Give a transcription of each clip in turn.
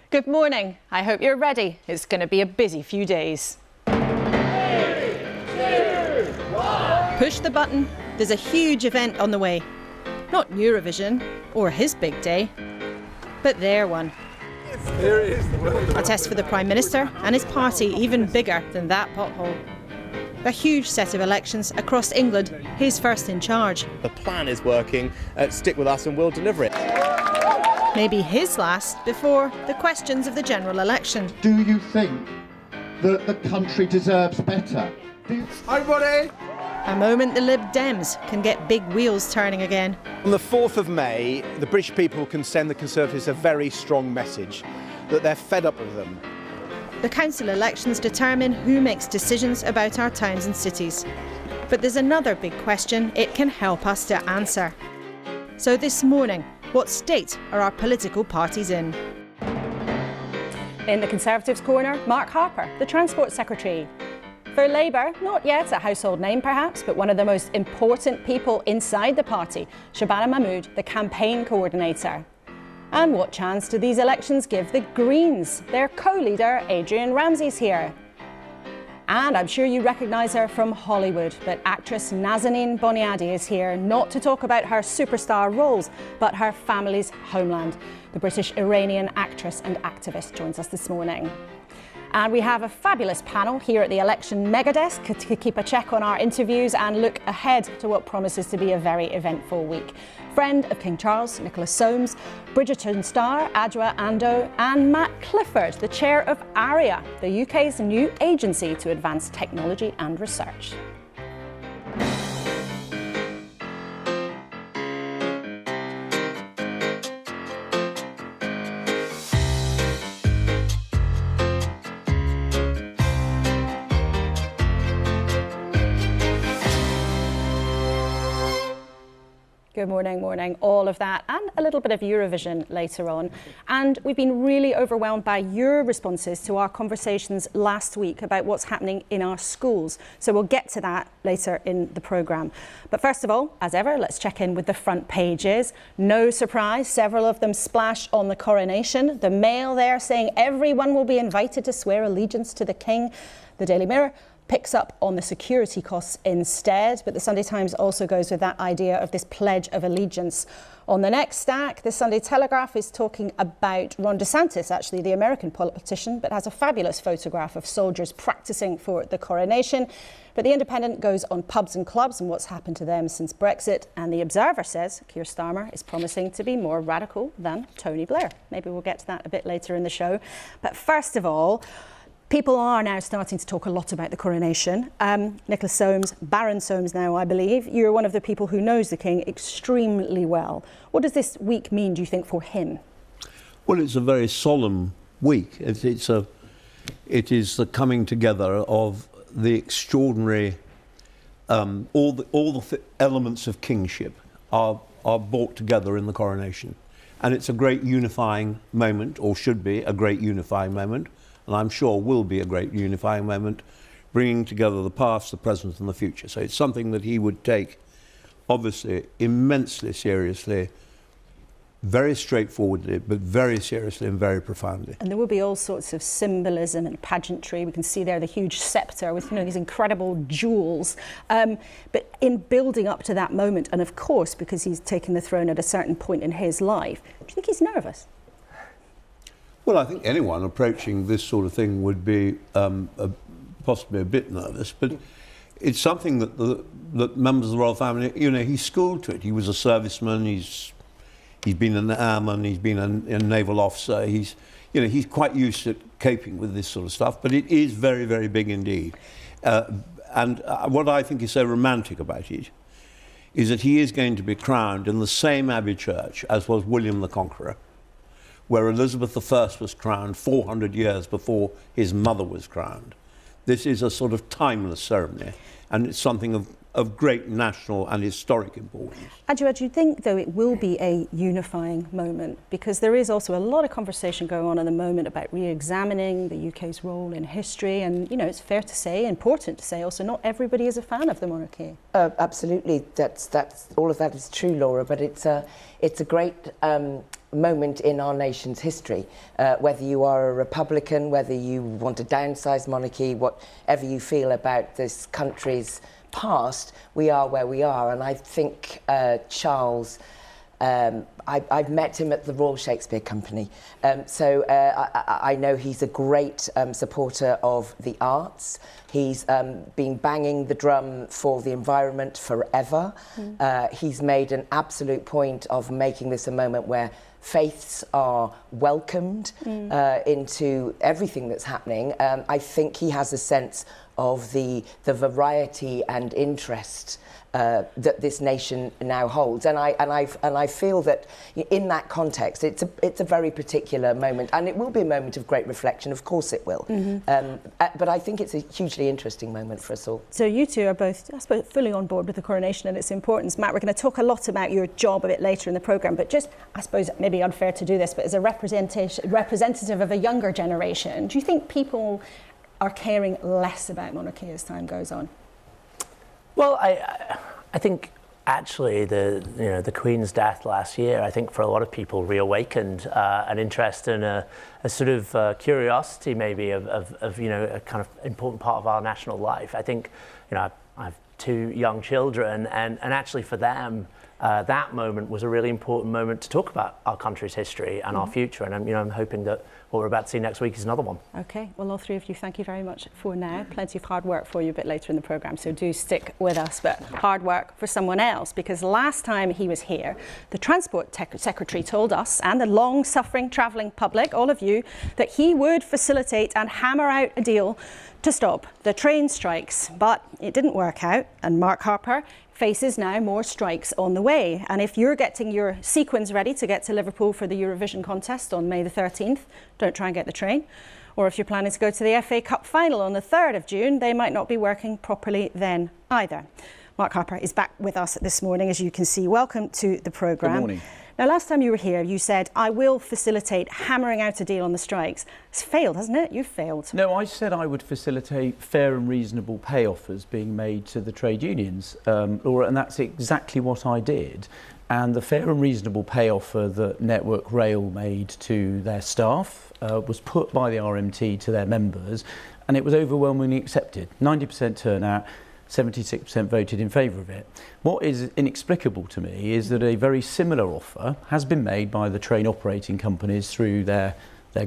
Good morning. I hope you're ready. It's going to be a busy few days. 3, 2, 1. Push the button. There's a huge event on the way. Not Eurovision or his big day, but their one. Here it is. A test for the Prime Minister and his party even bigger than that pothole. A huge set of elections across England, his first in charge. The plan is working. Stick with us and we'll deliver it. Maybe his last before the questions of the general election. Do you think that the country deserves better? Hi, everybody. A moment the Lib Dems can get big wheels turning again. On the 4th of May, the British people can send the Conservatives a very strong message that they're fed up with them. The council elections determine who makes decisions about our towns and cities. But there's another big question it can help us to answer. So this morning, what state are our political parties in? In the Conservatives' corner, Mark Harper, the Transport Secretary. For Labour, not yet a household name perhaps, but one of the most important people inside the party, Shabana Mahmood, the campaign coordinator. And what chance do these elections give the Greens? Their co-leader, Adrian Ramsay's here. And I'm sure you recognise her from Hollywood, but actress Nazanin Boniadi is here, not to talk about her superstar roles, but her family's homeland. The British-Iranian actress and activist joins us this morning. And we have a fabulous panel here at the election megadesk to keep a check on our interviews and look ahead to what promises to be a very eventful week. Friend of King Charles, Nicholas Soames, Bridgerton star Adrian Ando, and Matt Clifford, the chair of ARIA, the UK's new agency to advance technology and research. Good morning, all of that and a little bit of Eurovision later on. And we've been really overwhelmed by your responses to our conversations last week about what's happening in our schools. So we'll get to that later in the programme. But first of all, as ever, let's check in with the front pages. No surprise, several of them splash on the Coronation. The Mail there saying everyone will be invited to swear allegiance to the King. The Daily Mirror picks up on the security costs instead, but the Sunday Times also goes with that idea of this pledge of allegiance. On the next stack, the Sunday Telegraph is talking about Ron DeSantis, actually the American politician, but has a fabulous photograph of soldiers practicing for the Coronation. But the Independent goes on pubs and clubs and what's happened to them since Brexit, and the Observer says Keir Starmer is promising to be more radical than Tony Blair. Maybe we'll get to that a bit later in the show. But first of all, people are now starting to talk a lot about the Coronation. Nicholas Soames, Baron Soames now, I believe. You're one of the people who knows the King extremely well. What does this week mean, do you think, for him? Well, it's a very solemn week. It is the coming together of the extraordinary, all the elements of kingship are brought together in the Coronation. And it's a great unifying moment, or should be a great unifying moment, and I'm sure will be a great unifying moment, bringing together the past, the present and the future. So it's something that he would take, obviously, immensely seriously, very straightforwardly, but very seriously and very profoundly. And there will be all sorts of symbolism and pageantry. We can see there the huge sceptre with, these incredible jewels. But in building up to that moment, and of course, because he's taken the throne at a certain point in his life, do you think he's nervous? Well, I think anyone approaching this sort of thing would be possibly a bit nervous, but it's something that that members of the royal family, he's schooled to it. He was a serviceman. He's been an airman. He's been a naval officer. He's quite used to coping with this sort of stuff. But it is very, very big indeed. And what I think is so romantic about it is that he is going to be crowned in the same Abbey Church as was William the Conqueror, where Elizabeth I was crowned 400 years before his mother was crowned. This is a sort of timeless ceremony, and it's something of of great national and historic importance. Adrian, do you think, though, it will be a unifying moment? Because there is also a lot of conversation going on at the moment about re-examining the UK's role in history. And, you know, it's fair to say, important to say also, not everybody is a fan of the monarchy. Absolutely. That's all of that is true, Laura. But it's a great moment in our nation's history. Whether you are a Republican, whether you want a downsized monarchy, whatever you feel about this country's past, we are where we are. And I think Charles, I've met him at the Royal Shakespeare Company, so I know he's a great supporter of the arts. He's been banging the drum for the environment forever. He's made an absolute point of making this a moment where faiths are welcomed into everything that's happening. I think he has a sense of the variety and interest that this nation now holds, and I feel that in that context, it's a very particular moment, and it will be a moment of great reflection. Of course, it will. But I think it's a hugely interesting moment for us all. So you two are both, I suppose, fully on board with the coronation and its importance. Matt, we're going to talk a lot about your job a bit later in the programme, but just, I suppose, maybe unfair to do this, but as a representative of a younger generation, do you think people are caring less about monarchy as time goes on? Well, I think actually the Queen's death last year, I think for a lot of people reawakened an interest and a sort of curiosity maybe of a kind of important part of our national life. I think, I have two young children, and actually for them, that moment was a really important moment to talk about our country's history and our future. And I'm hoping that what we're about to see next week is another one. Okay, well, all three of you, thank you very much for now. Plenty of hard work for you a bit later in the programme, so do stick with us, but hard work for someone else, because last time he was here, the Transport Secretary told us and the long-suffering travelling public, all of you, that he would facilitate and hammer out a deal to stop the train strikes, but it didn't work out, and Mark Harper faces now more strikes on the way. And if you're getting your sequins ready to get to Liverpool for the Eurovision contest on May the 13th, don't try and get the train. Or if you're planning to go to the FA Cup final on the 3rd of June, they might not be working properly then either. Mark Harper is back with us this morning, as you can see. Welcome to the programme. Good morning. Now, last time you were here, you said, I will facilitate hammering out a deal on the strikes. It's failed, hasn't it? You've failed. No, I said I would facilitate fair and reasonable pay offers being made to the trade unions, Laura, and that's exactly what I did. And the fair and reasonable pay offer that Network Rail made to their staff was put by the RMT to their members, and it was overwhelmingly accepted. 90% turnout. 76% voted in favour of it. What is inexplicable to me is that a very similar offer has been made by the train operating companies through their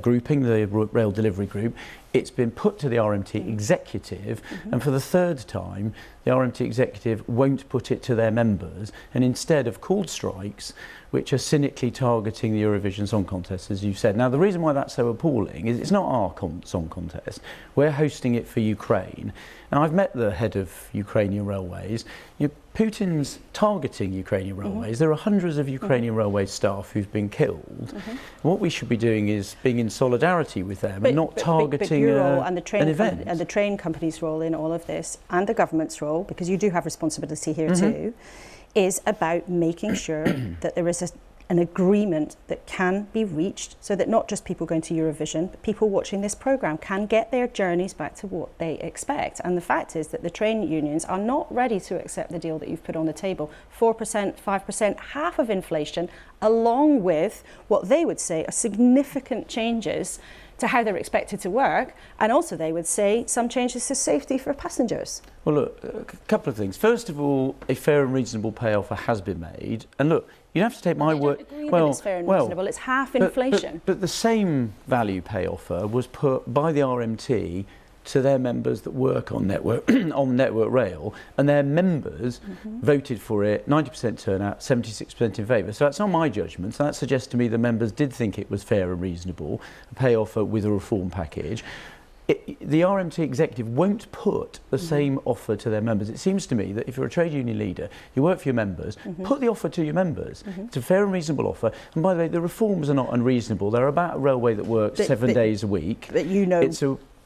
grouping, the Rail Delivery Group. It's been put to the RMT executive, and for the third time, the RMT executive won't put it to their members, and instead have called strikes which are cynically targeting the Eurovision Song Contest, as you said. Now, the reason why that's so appalling is it's not our song contest. We're hosting it for Ukraine. Now, I've met the head of Ukrainian Railways. Putin's targeting Ukrainian Railways. There are hundreds of Ukrainian Railway staff who've been killed. What we should be doing is being in solidarity with them and not targeting your role and an event. And the train company's role in all of this, and the government's role, because you do have responsibility here too, is about making sure that there is an agreement that can be reached, so that not just people going to Eurovision, but people watching this programme can get their journeys back to what they expect. And the fact is that the train unions are not ready to accept the deal that you've put on the table. 4%, 5%, half of inflation, along with what they would say are significant changes to how they're expected to work, and also they would say some changes to safety for passengers. Well, look, a couple of things. First of all, a fair and reasonable pay offer has been made, and look, you have to take my word. Well, it's fair and reasonable. It's half inflation. But the same value pay offer was put by the RMT to their members that work on Network Rail, and their members voted for it, 90% turnout, 76% in favour. So that's not my judgment. So that suggests to me the members did think it was fair and reasonable, a pay offer with a reform package. The RMT executive won't put the same offer to their members. It seems to me that if you're a trade union leader, you work for your members, put the offer to your members. It's a fair and reasonable offer. And by the way, the reforms are not unreasonable. They're about a railway that works 7 days a week. But you know,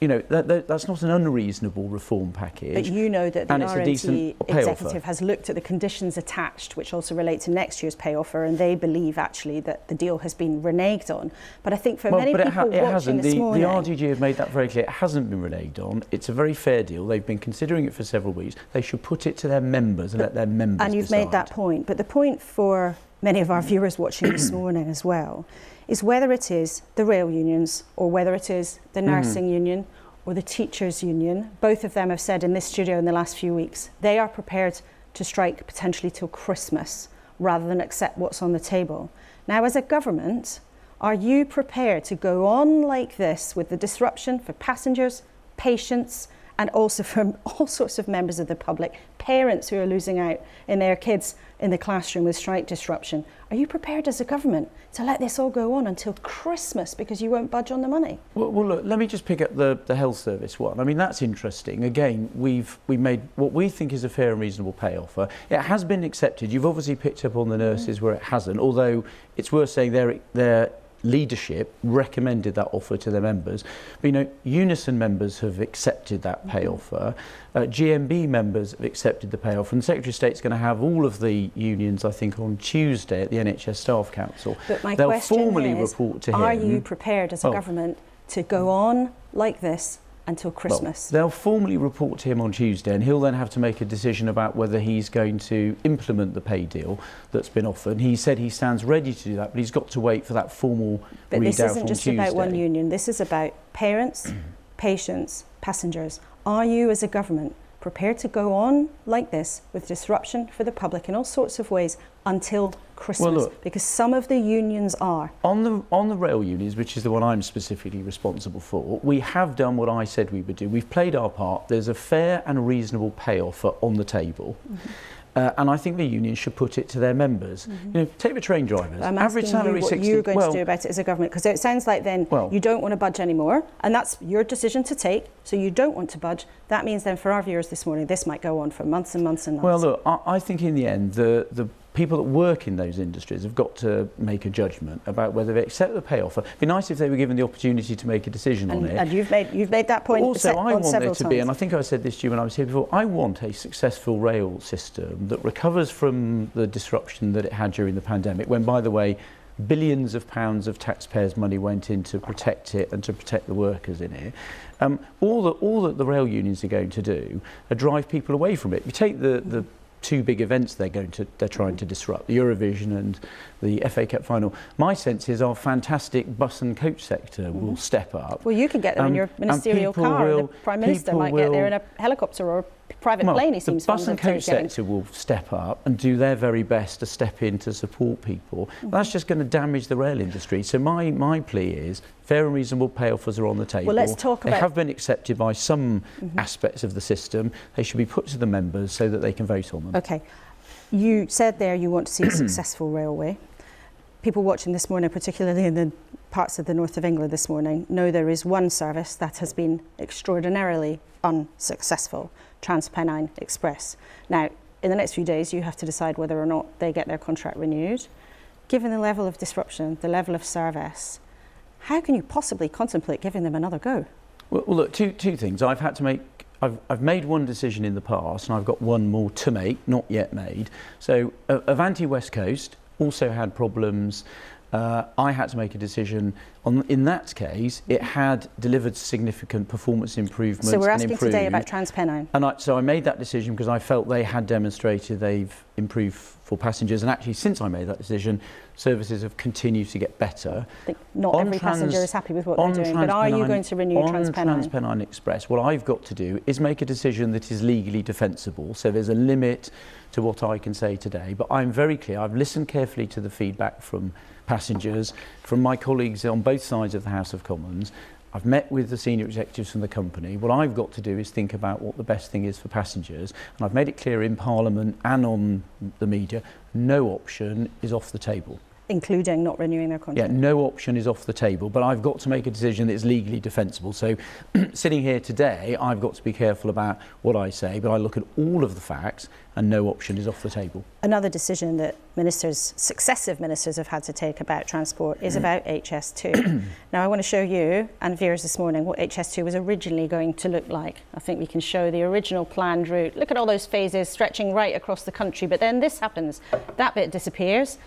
that's not an unreasonable reform package. But you know that the and it's a RMT decent pay executive offer. has looked at the conditions attached, which also relate to next year's pay offer, and they believe actually that the deal has been reneged on. But I think for many people it watching hasn't. this morning... The RDG have made that very clear. It hasn't been reneged on. It's a very fair deal. They've been considering it for several weeks. They should put it to their members and let their members And you've decide. made that point. But the point for many of our viewers watching this morning as well is whether it is the rail unions or whether it is the nursing union or the teachers union, both of them have said in this studio in the last few weeks, they are prepared to strike potentially till Christmas rather than accept what's on the table. Now, as a government, are you prepared to go on like this with the disruption for passengers, patients, and also from all sorts of members of the public, parents who are losing out in their kids in the classroom with strike disruption? Are you prepared as a government to let this all go on until Christmas because you won't budge on the money? Well, look, let me just pick up the health service one. I mean, that's interesting. Again, we made what we think is a fair and reasonable pay offer. It has been accepted. You've obviously picked up on the nurses where it hasn't, although it's worth saying their leadership recommended that offer to their members. But, Unison members have accepted that pay offer. GMB members have accepted the pay offer. And the Secretary of State's going to have all of the unions, I think, on Tuesday at the NHS Staff Council. But my They'll question formally is, report to him. are you prepared as a government to go on like this until Christmas? Well, they'll formally report to him on Tuesday, and he'll then have to make a decision about whether he's going to implement the pay deal that's been offered. He said he stands ready to do that, but he's got to wait for that formal readout on Tuesday. But this isn't just about one union. This is about parents, patients, passengers. Are you, as a government, prepared to go on like this with disruption for the public in all sorts of ways until Christmas? Well, look, because some of the unions are. On the rail unions, which is the one I'm specifically responsible for, we have done what I said we would do. We've played our part. There's a fair and reasonable pay offer on the table. And I think the unions should put it to their members. Take the train drivers. I'm average asking salary you what 60. you're going to do about it as a government, because it sounds like then you don't want to budge anymore, and that's your decision to take. So you don't want to budge. That means then for our viewers this morning, this might go on for months and months and months. Well, look, I think in the end, the people that work in those industries have got to make a judgment about whether they accept the pay offer. It'd be nice if they were given the opportunity to make a decision on it. And you've made that point. Also, I want there to be, and I times. think I said this to you when I was here before, I want a successful rail system that recovers from the disruption that it had during the pandemic, when, by the way, billions of pounds of taxpayers' money went in to protect it and to protect the workers in it. All that the rail unions are going to do are drive people away from it. You take the two big events they're trying to disrupt, the Eurovision and the FA Cup final. My sense is our fantastic bus and coach sector will step up. Well, you can get them in your ministerial car. The Prime Minister might get there in a helicopter or a private plane, he seems fond of taking. The bus and coach sector will step up and do their very best to step in to support people. That's just going to damage the rail industry. So my plea is fair and reasonable pay offers are on the table. Well, let's talk about... They have been accepted by some aspects of the system. They should be put to the members so that they can vote on them. OK. You said there you want to see a successful railway. People watching this morning, particularly in the parts of the north of England this morning, know there is one service that has been extraordinarily unsuccessful, TransPennine Express. Now, in the next few days, you have to decide whether or not they get their contract renewed. Given the level of disruption, the level of service, how can you possibly contemplate giving them another go? Well, look, two things. I've made one decision in the past, and I've got one more to make, not yet made. So, Avanti West Coast also had problems. I had to make a decision. In that case, it had delivered significant performance improvements. So we're asking today about TransPennine. And so I made that decision because I felt they had demonstrated they've improved for passengers. And actually, since I made that decision, services have continued to get better. I think not every passenger is happy with what they're doing, but are you going to renew TransPennine? On TransPennine Express, what I've got to do is make a decision that is legally defensible. So there's a limit to what I can say today. But I'm very clear. I've listened carefully to the feedback from passengers, from my colleagues on both sides of the House of Commons. I've met with the senior executives from the company. What I've got to do is think about what the best thing is for passengers. And I've made it clear in Parliament and on the media, no option is off the table. including not renewing their contract. Yeah, no option is off the table, but I've got to make a decision that's legally defensible. So sitting here today, I've got to be careful about what I say, but I look at all of the facts and no option is off the table. Another decision that successive ministers have had to take about transport is about HS2. Now I want to show you and viewers this morning what HS2 was originally going to look like. I think we can show the original planned route. Look at all those phases stretching right across the country, but then this happens. That bit disappears,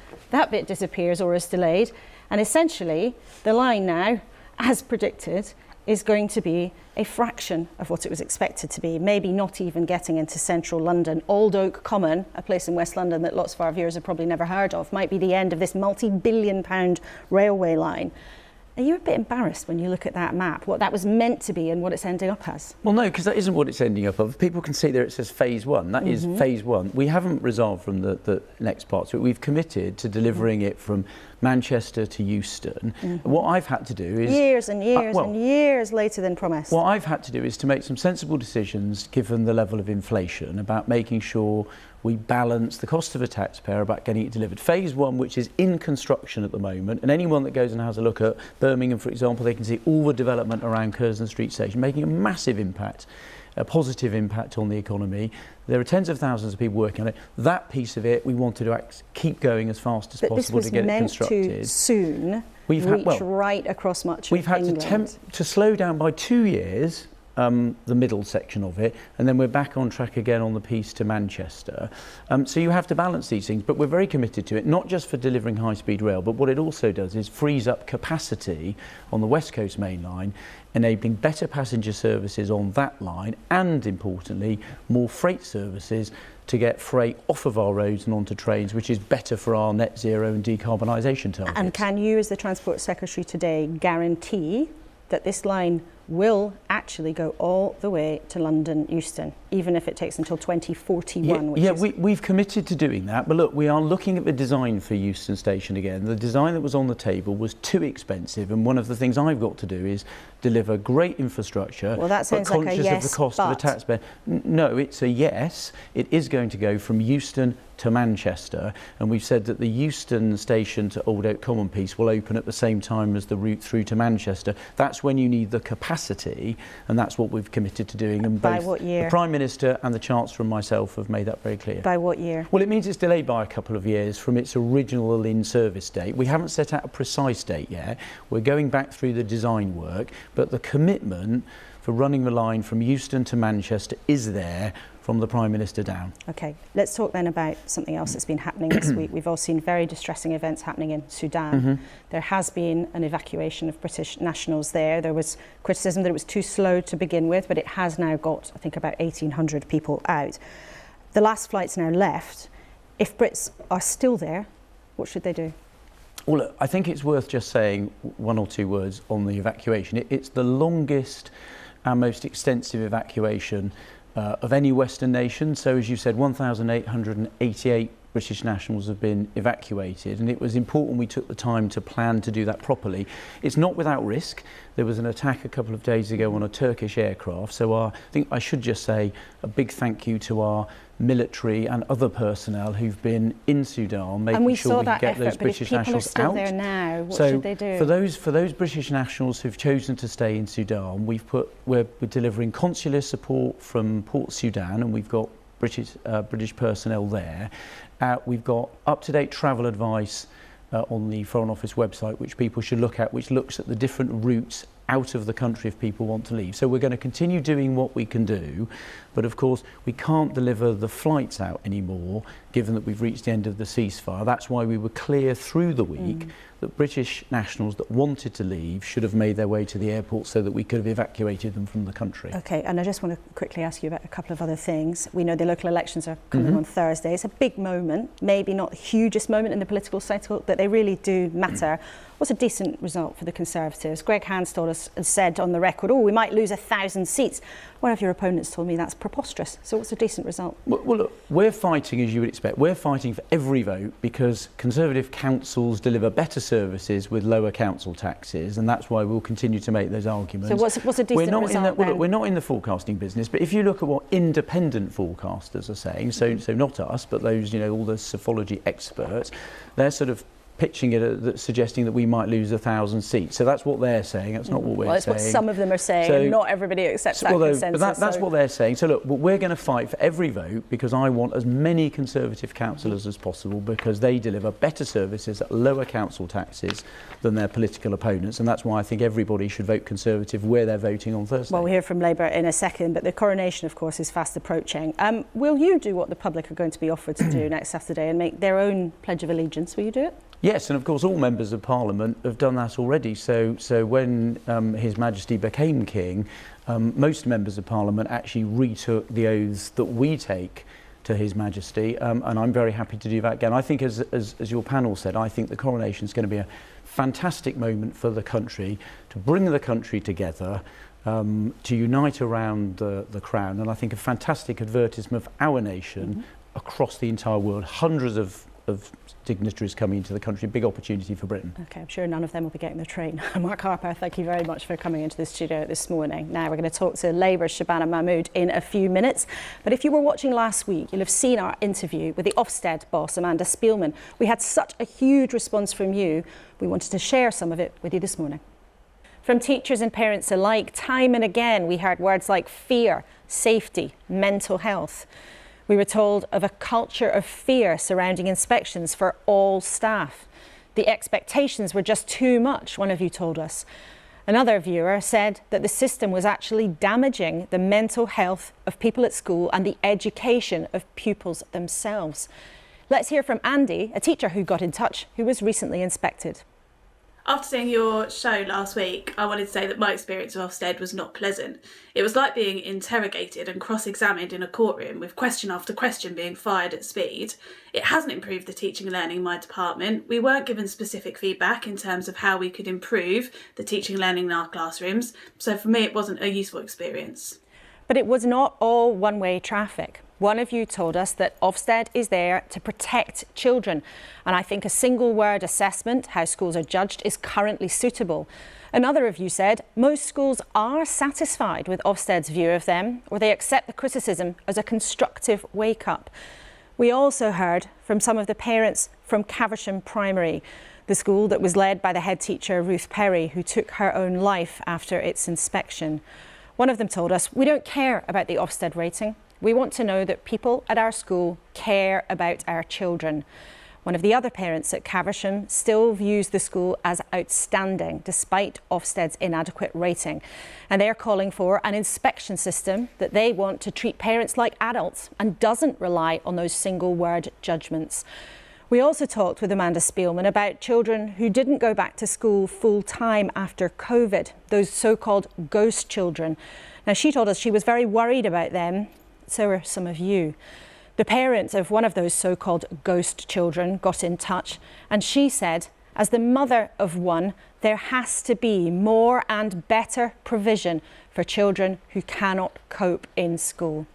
or is delayed, and essentially the line now, as predicted, is going to be a fraction of what it was expected to be, maybe not even getting into central London. Old Oak Common, a place in West London that lots of our viewers have probably never heard of, might be the end of this multi-billion-pound railway line. Are you a bit embarrassed when you look at that map, what that was meant to be and what it's ending up as? Well, no, because that isn't what it's ending up of. People can see there it says phase one. That is phase one. We haven't resolved from the next part to it. We've committed to delivering it from Manchester to Euston. What I've had to do is... Years and years and years later than promised. What I've had to do is to make some sensible decisions, given the level of inflation, about making sure we balance the cost of a taxpayer about getting it delivered. Phase one, which is in construction at the moment, and anyone that goes and has a look at Birmingham, for example, they can see all the development around Curzon Street Station, making a massive impact, a positive impact on the economy. There are tens of thousands of people working on it. That piece of it, we wanted to keep going as fast as possible to get it constructed. But this was meant to soon reach right across much of England. We've had to attempt to slow down by 2 years the middle section of it, and then we're back on track again on the piece to Manchester. So you have to balance these things, but we're very committed to it, not just for delivering high-speed rail, but what it also does is frees up capacity on the West Coast main line, enabling better passenger services on that line, and importantly, more freight services to get freight off of our roads and onto trains, which is better for our net zero and decarbonisation targets. And can you, as the Transport Secretary today, guarantee that this line will actually go all the way to London Euston, even if it takes until 2041? We've committed to doing that, but look, we are looking at the design for Euston Station again. The design that was on the table was too expensive, and one of the things I've got to do is deliver great infrastructure, well, that sounds but like conscious a yes, of the cost of the taxpayer. No, it's a yes. It is going to go from Euston to Manchester, and we've said that the Euston Station to Old Oak Common piece will open at the same time as the route through to Manchester. That's when you need the capacity, and that's what we've committed to doing. And by what year? The Prime Minister and the Chancellor and myself have made that very clear. By what year? Well, it means it's delayed by a couple of years from its original in-service date. We haven't set out a precise date yet. We're going back through the design work, but the commitment for running the line from Euston to Manchester is there from the Prime Minister down. OK, let's talk then about something else that's been happening this week. We've all seen very distressing events happening in Sudan. There has been an evacuation of British nationals there. There was criticism that it was too slow to begin with, but it has now got, I think, about 1,800 people out. The last flight's now left. If Brits are still there, what should they do? Well, look, I think it's worth just saying one or two words on the evacuation. It's the longest and most extensive evacuation of any Western nation. So, as you said, 1,888 British nationals have been evacuated, and it was important we took the time to plan to do that properly. It's not without risk. There was an attack a couple of days ago on a Turkish aircraft, so I think I should just say a big thank you to our military and other personnel who've been in Sudan, making sure we get those British nationals out. There now, what so should they do? For those British nationals who've chosen to stay in Sudan, we're delivering consular support from Port Sudan, and we've got British personnel there. We've got up-to-date travel advice on the Foreign Office website, which people should look at, which looks at the different routes out of the country if people want to leave. So we're going to continue doing what we can do, but of course we can't deliver the flights out anymore, given that we've reached the end of the ceasefire. That's why we were clear through the week that British nationals that wanted to leave should have made their way to the airport so that we could have evacuated them from the country. OK, and I just want to quickly ask you about a couple of other things. We know the local elections are coming on Thursday. It's a big moment, maybe not the hugest moment in the political cycle, but they really do matter. What's a decent result for the Conservatives? Greg Hands told us and said on the record, we might lose 1,000 seats. One of your opponents told me that's preposterous. So what's a decent result? Well, look, we're fighting, as you would expect, we're fighting for every vote because Conservative councils deliver better services with lower council taxes, and that's why we'll continue to make those arguments. So what's a decent result then? Look, we're not in the forecasting business, but if you look at what independent forecasters are saying, so not us, but those, all the psephology experts, they're sort of pitching it, suggesting that we might lose 1,000 seats. So that's what they're saying. That's not what we're saying. That's what some of them are saying, so, and not everybody accepts that consensus. But that's what they're saying. So look, we're going to fight for every vote because I want as many Conservative councillors as possible because they deliver better services at lower council taxes than their political opponents, and that's why I think everybody should vote Conservative where they're voting on Thursday. Well, we'll hear from Labour in a second, but the coronation, of course, is fast approaching. Will you do what the public are going to be offered to do next Saturday and make their own Pledge of Allegiance? Will you do it? Yes, and of course all members of Parliament have done that already. So when His Majesty became King, most members of Parliament actually retook the oaths that we take to His Majesty, and I'm very happy to do that again. I think, as your panel said, I think the coronation is going to be a fantastic moment for the country, to bring the country together, to unite around the crown, and I think a fantastic advertisement of our nation across the entire world. Hundreds of dignitaries coming into the country, big opportunity for Britain. Okay, I'm sure none of them will be getting the train. Mark Harper, thank you very much for coming into the studio this morning. Now we're going to talk to Labour's Shabana Mahmood in a few minutes. But if you were watching last week, you'll have seen our interview with the Ofsted boss, Amanda Spielman. We had such a huge response from you. We wanted to share some of it with you this morning. From teachers and parents alike, time and again, we heard words like fear, safety, mental health. We were told of a culture of fear surrounding inspections for all staff. The expectations were just too much, one of you told us. Another viewer said that the system was actually damaging the mental health of people at school and the education of pupils themselves. Let's hear from Andy, a teacher who got in touch, who was recently inspected. After seeing your show last week, I wanted to say that my experience of Ofsted was not pleasant. It was like being interrogated and cross-examined in a courtroom with question after question being fired at speed. It hasn't improved the teaching and learning in my department. We weren't given specific feedback in terms of how we could improve the teaching and learning in our classrooms, so for me it wasn't a useful experience. But it was not all one-way traffic. One of you told us that Ofsted is there to protect children, and I think a single word assessment, how schools are judged, is currently suitable. Another of you said most schools are satisfied with Ofsted's view of them, or they accept the criticism as a constructive wake-up. We also heard from some of the parents from Caversham Primary, the school that was led by the head teacher Ruth Perry, who took her own life after its inspection. One of them told us, we don't care about the Ofsted rating. We want to know that people at our school care about our children. One of the other parents at Caversham still views the school as outstanding despite Ofsted's inadequate rating. And they're calling for an inspection system that they want to treat parents like adults and doesn't rely on those single word judgments. We also talked with Amanda Spielman about children who didn't go back to school full time after COVID, those so-called ghost children. Now, she told us she was very worried about them. So are some of you. The parent of one of those so-called ghost children got in touch, and she said, as the mother of one, there has to be more and better provision for children who cannot cope in school.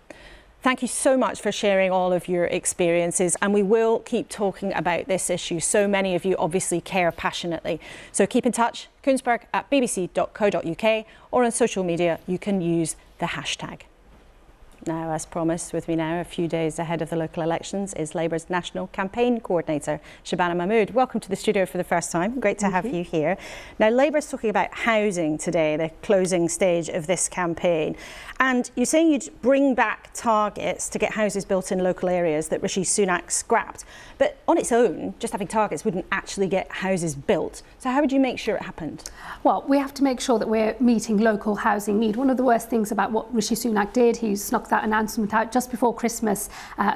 Thank you so much for sharing all of your experiences, and we will keep talking about this issue. So many of you obviously care passionately. So keep in touch, kuenssberg@bbc.co.uk, or on social media you can use the hashtag. Now, as promised, with me now, a few days ahead of the local elections, is Labour's National Campaign Coordinator, Shabana Mahmood. Welcome to the studio for the first time. Great to have you here. Now, Labour's talking about housing today, the closing stage of this campaign. And you're saying you'd bring back targets to get houses built in local areas that Rishi Sunak scrapped. But on its own, just having targets wouldn't actually get houses built. So how would you make sure it happened? Well, we have to make sure that we're meeting local housing need. One of the worst things about what Rishi Sunak did, he snuck that announcement out just before Christmas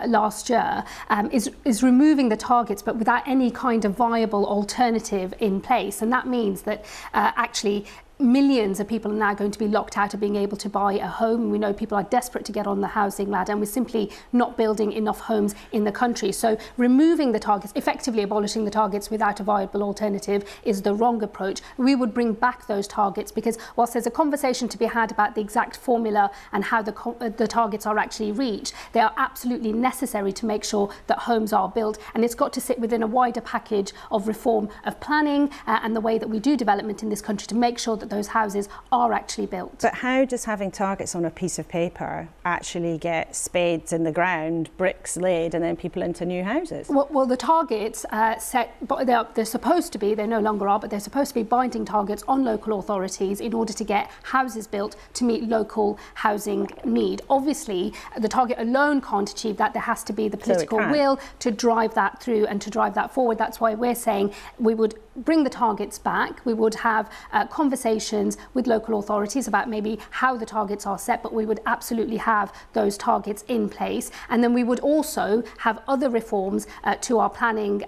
last year, is removing the targets but without any kind of viable alternative in place. And that means that actually millions of people are now going to be locked out of being able to buy a home. We know people are desperate to get on the housing ladder, and we're simply not building enough homes in the country. So removing the targets, effectively abolishing the targets without a viable alternative, is the wrong approach. We would bring back those targets because whilst there's a conversation to be had about the exact formula and how the targets are actually reached, they are absolutely necessary to make sure that homes are built, and it's got to sit within a wider package of reform of planning and the way that we do development in this country to make sure that that those houses are actually built. But how does having targets on a piece of paper actually get spades in the ground, bricks laid, and then people into new houses? Well, the targets set, but they're supposed to be, they no longer are, but they're supposed to be binding targets on local authorities in order to get houses built to meet local housing need. Obviously, the target alone can't achieve that. There has to be the political will to drive that through and to drive that forward. That's why we're saying we would bring the targets back. We would have conversations with local authorities about maybe how the targets are set, but we would absolutely have those targets in place. And then we would also have other reforms to our planning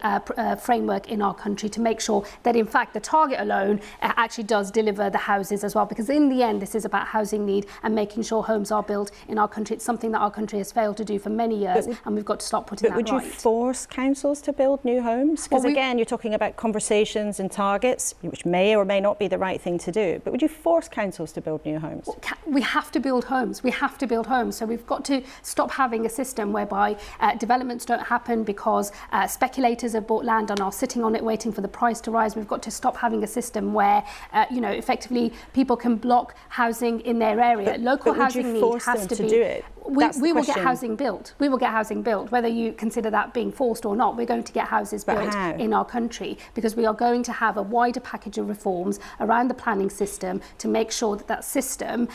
framework in our country to make sure that in fact the target alone actually does deliver the houses as well, because in the end this is about housing need and making sure homes are built in our country. It's something that our country has failed to do for many years, and we've got to stop putting that right. But would you force councils to build new homes? Because again, you're talking about conversations and targets, which may or may not be the right thing to do, but would you force councils to build new homes? We have to build homes. We have to build homes. So we've got to stop having a system whereby developments don't happen because speculators have bought land and are sitting on it waiting for the price to rise. We've got to stop having a system where, effectively people can block housing in their area. Local housing need has to be. Do it? We will get housing built. We will get housing built, whether you consider that being forced or not. We're going to get houses built in our country because we are going to have a wider package of reforms around the planning system to make sure that that system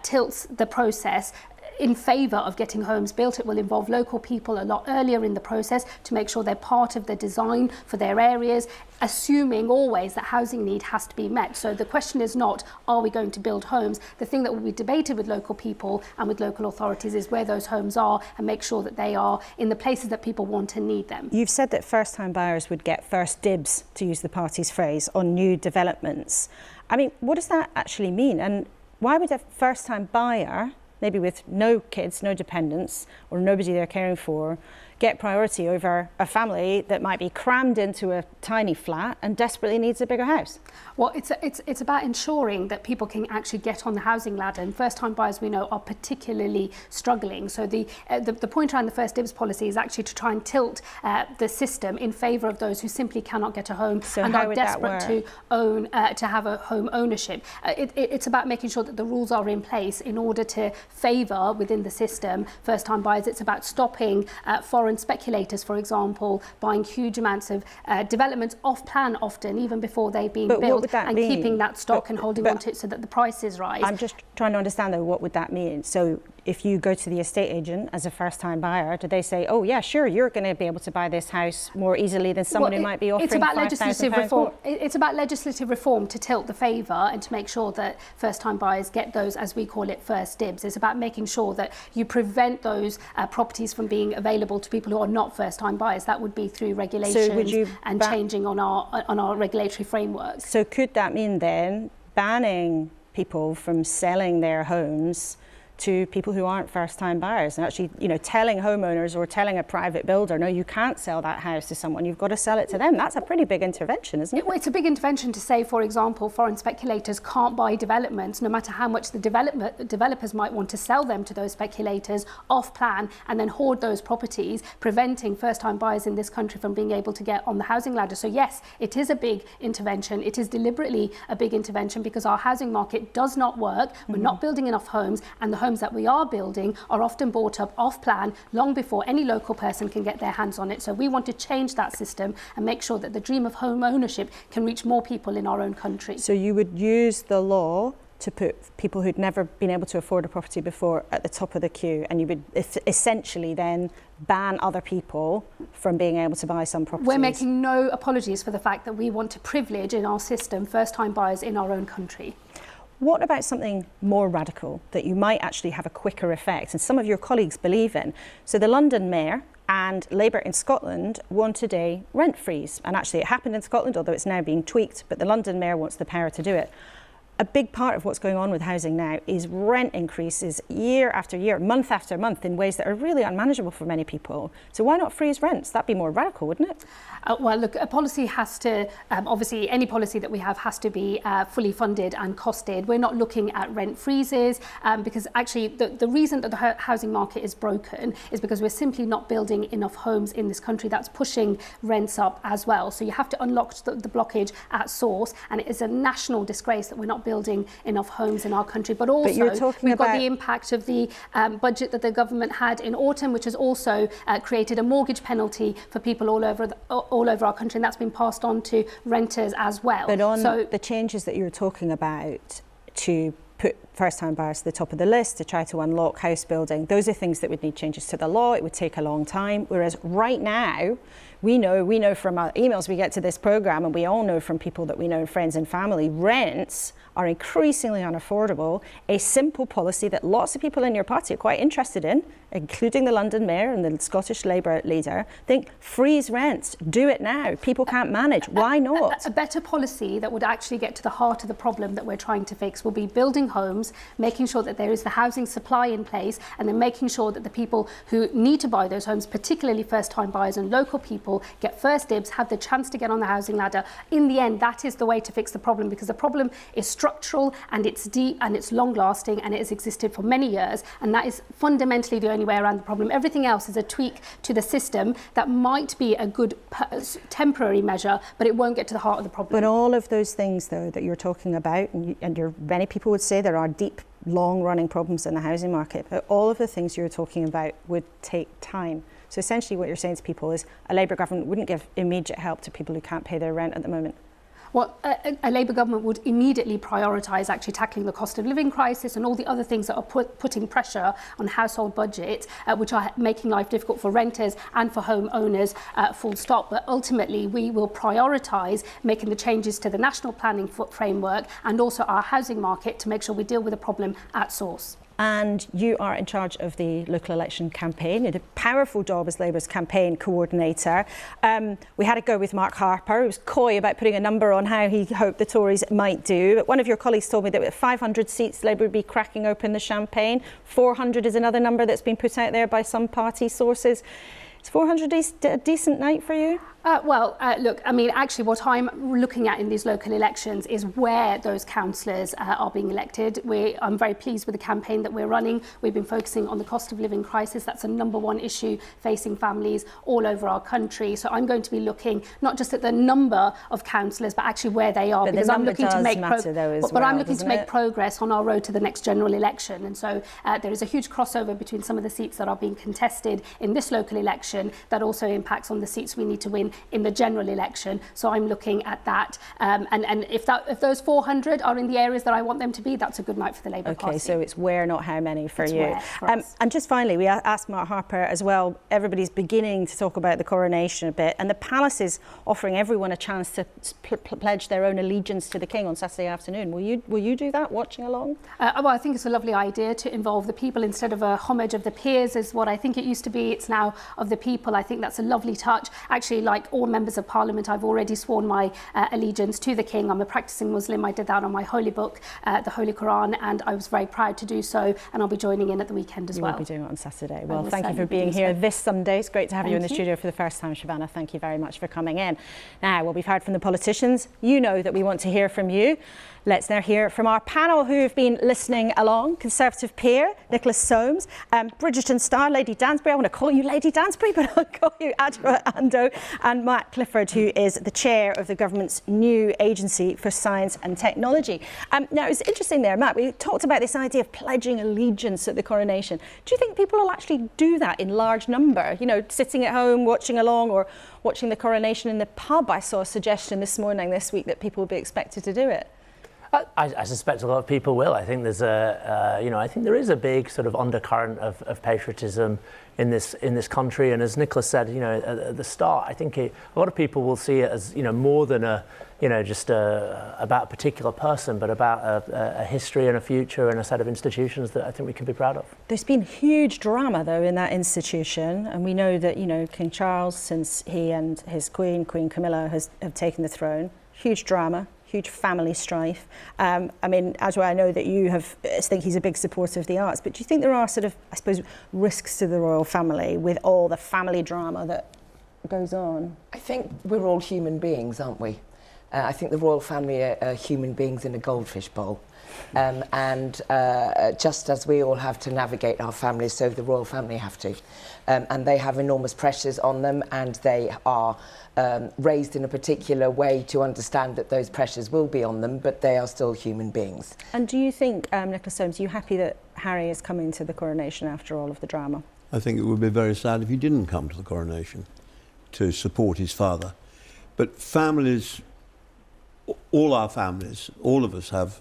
tilts the process in favour of getting homes built. It will involve local people a lot earlier in the process to make sure they're part of the design for their areas, assuming always that housing need has to be met. So the question is not, are we going to build homes? The thing that will be debated with local people and with local authorities is where those homes are and make sure that they are in the places that people want and need them. You've said that first-time buyers would get first dibs, to use the party's phrase, on new developments. I mean, what does that actually mean? And why would a first-time buyer, maybe with no kids, no dependents, or nobody they're caring for, get priority over a family that might be crammed into a tiny flat and desperately needs a bigger house? Well, it's about ensuring that people can actually get on the housing ladder, and first-time buyers, we know, are particularly struggling. So the point around the first dibs policy is actually to try and tilt the system in favour of those who simply cannot get a home and are desperate to own, to have a home ownership. It's about making sure that the rules are in place in order to favour within the system first-time buyers. It's about stopping foreign speculators, for example, buying huge amounts of developments off plan often, even before they've been built, and keeping that stock and holding on to it so that the prices rise. I'm just trying to understand though, what would that mean? So if you go to the estate agent as a first-time buyer, do they say, oh yeah, sure, you're going to be able to buy this house more easily than someone who might be offering £5,000? It's about legislative reform to tilt the favour and to make sure that first-time buyers get those, as we call it, first dibs. It's about making sure that you prevent those properties from being available to people who are not first-time buyers. That would be through regulations and changing on our regulatory frameworks. So could that mean then banning people from selling their homes to people who aren't first-time buyers, and actually, telling homeowners or telling a private builder, no, you can't sell that house to someone, you've got to sell it to them? That's a pretty big intervention, isn't it? It's a big intervention to say, for example, foreign speculators can't buy developments, no matter how much the developers might want to sell them to those speculators off plan and then hoard those properties, preventing first-time buyers in this country from being able to get on the housing ladder. So yes, it is a big intervention. It is deliberately a big intervention because our housing market does not work. We're not building enough homes, and the homes that we are building are often bought up off plan long before any local person can get their hands on it. So we want to change that system and make sure that the dream of home ownership can reach more people in our own country. So you would use the law to put people who'd never been able to afford a property before at the top of the queue, and you would essentially then ban other people from being able to buy some properties? We're making no apologies for the fact that we want to privilege in our system first-time buyers in our own country. What about something more radical that you might actually have a quicker effect, and some of your colleagues believe in? So the London Mayor and Labour in Scotland wanted a rent freeze, and actually it happened in Scotland, although it's now being tweaked, but the London Mayor wants the power to do it. A big part of what's going on with housing now is rent increases year after year, month after month, in ways that are really unmanageable for many people. So why not freeze rents? That'd be more radical, wouldn't it? Well, look, a policy has to, obviously any policy that we have has to be fully funded and costed. We're not looking at rent freezes because actually the reason that the housing market is broken is because we're simply not building enough homes in this country. That's pushing rents up as well. So you have to unlock the blockage at source, and it is a national disgrace that we're not building building enough homes in our country. But also, we've got the impact of the budget that the government had in autumn, which has also created a mortgage penalty for people all over our country, and that's been passed on to renters as well. But on the changes that you're talking about to put first-time buyers to the top of the list, to try to unlock house building, those are things that would need changes to the law. It would take a long time. Whereas right now, we know from our emails we get to this programme, and we all know from people that we know, friends and family, rents are increasingly unaffordable. A simple policy that lots of people in your party are quite interested in, including the London Mayor and the Scottish Labour leader, think freeze rents, do it now. People can't manage. Why not? A better policy that would actually get to the heart of the problem that we're trying to fix will be building homes, making sure that there is the housing supply in place, and then making sure that the people who need to buy those homes, particularly first-time buyers and local people, get first dibs, have the chance to get on the housing ladder. In the end, that is the way to fix the problem, because the problem is structural and it's deep and it's long-lasting and it has existed for many years, and that is fundamentally the only way around the problem. Everything else is a tweak to the system that might be a good temporary measure, but it won't get to the heart of the problem. But all of those things, though, that you're talking about, and many people would say there are deep, long-running problems in the housing market, but all of the things you're talking about would take time. So essentially what you're saying to people is a Labour government wouldn't give immediate help to people who can't pay their rent at the moment. Well, a Labour government would immediately prioritise actually tackling the cost of living crisis and all the other things that are putting pressure on household budgets, which are making life difficult for renters and for home owners, full stop. But ultimately, we will prioritise making the changes to the national planning framework and also our housing market to make sure we deal with the problem at source. And you are in charge of the local election campaign. You had a powerful job as Labour's campaign coordinator. We had a go with Mark Harper, who was coy about putting a number on how he hoped the Tories might do. But one of your colleagues told me that with 500 seats, Labour would be cracking open the champagne. 400 is another number that's been put out there by some party sources. Is 400 a decent night for you? Look, I mean, actually what I'm looking at in these local elections is where those councillors are being elected. I'm very pleased with the campaign that we're running. We've been focusing on the cost of living crisis. That's a number-one issue facing families all over our country. So I'm going to be looking not just at the number of councillors, but actually where they are. But because I'm looking to make make progress on our road to the next general election. And so there is a huge crossover between some of the seats that are being contested in this local election that also impacts on the seats we need to win in the general election. So I'm looking at that, and if those 400 are in the areas that I want them to be, that's a good night for the Labour Party. Okay, so it's where, not how many for it's you. And just finally, we asked Mark Harper as well. Everybody's beginning to talk about the coronation a bit, and the palace is offering everyone a chance to pledge their own allegiance to the King on Saturday afternoon. Will you do that, watching along? Well, I think it's a lovely idea to involve the people instead of a homage of the peers, is what I think it used to be. It's now of the people. I think that's a lovely touch. Actually, like all members of Parliament, I've already sworn my allegiance to the King. I'm a practicing Muslim. I did that on my holy book, the Holy Quran, and I was very proud to do so, and I'll be joining in at the weekend as well. You'll be doing it on Saturday. Well, thank you for being here this Sunday. It's great to have you in the studio for the first time, Shabana. Thank you very much for coming in. Now, what we've heard from the politicians, you know that we want to hear from you. Let's now hear from our panel who have been listening along. Conservative peer, Nicholas Soames, Bridgerton star, Lady Dansbury. I want to call you Lady Dansbury, but I'll call you Adrian Ando, and Matt Clifford, who is the chair of the government's new Agency for Science and Technology. Now, it's interesting there, Matt, we talked about this idea of pledging allegiance at the coronation. Do you think people will actually do that in large number? You know, sitting at home, watching along, or watching the coronation in the pub? I saw a suggestion this week, that people will be expected to do it. I suspect a lot of people will. I think there's I think there is a big sort of undercurrent of patriotism in this country. And as Nicholas said, at the start, I think a lot of people will see it as, more than about a particular person, but about a history and a future and a set of institutions that I think we can be proud of. There's been huge drama, though, in that institution. And we know that, King Charles, since he and his Queen Camilla, have taken the throne, huge drama. Huge family strife. I mean, Adrian, I know that you think he's a big supporter of the arts, but do you think there are sort of, I suppose, risks to the royal family with all the family drama that goes on? I think we're all human beings, aren't we? I think the royal family are human beings in a goldfish bowl. Just as we all have to navigate our families, so the royal family have to. And they have enormous pressures on them, and they are raised in a particular way to understand that those pressures will be on them, but they are still human beings. And do you think, Nicholas Soames, are you happy that Harry is coming to the coronation after all of the drama? I think it would be very sad if he didn't come to the coronation to support his father. But families, all our families, all of us have,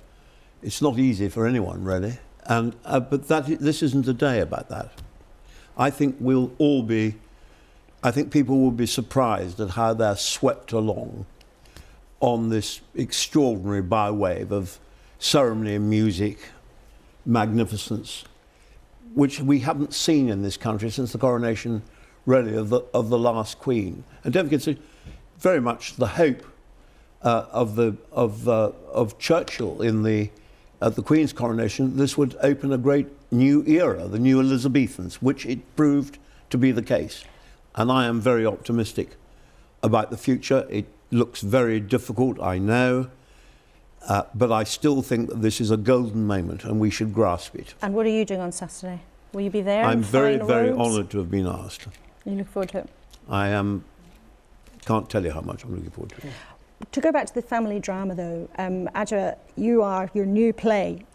it's not easy for anyone really, and but this isn't a day about that. I think I think people will be surprised at how they're swept along on this extraordinary bywave of ceremony and music, magnificence, which we haven't seen in this country since the coronation, really, of the last Queen. And don't forget, it's very much the hope of Churchill at the Queen's coronation. This would open a great new era, the new Elizabethans, which it proved to be the case. And I am very optimistic about the future. It looks very difficult, I know. But I still think that this is a golden moment and we should grasp it. And what are you doing on Saturday? Will you be there? I'm very, very honoured to have been asked. You look forward to it? I am. Can't tell you how much I'm looking forward to it. To go back to the family drama though, Adra, your new play,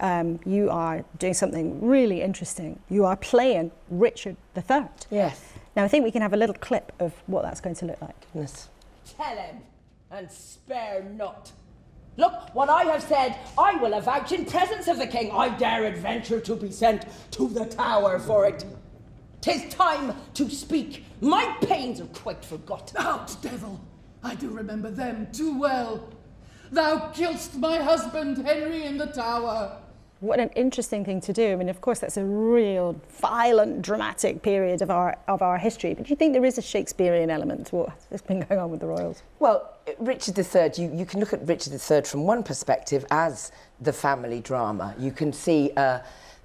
you are doing something really interesting. You are playing Richard III. Yes. Now I think we can have a little clip of what that's going to look like. Goodness. Tell him, and spare not. Look, what I have said, I will avouch in presence of the king. I dare adventure to be sent to the Tower for it. 'Tis time to speak. My pains are quite forgotten. Out, devil! I do remember them too well. Thou killedst my husband, Henry, in the Tower. What an interesting thing to do. I mean, of course, that's a real violent, dramatic period of our history. But do you think there is a Shakespearean element to what has been going on with the royals? Well, Richard III, you can look at Richard III from one perspective as the family drama. You can see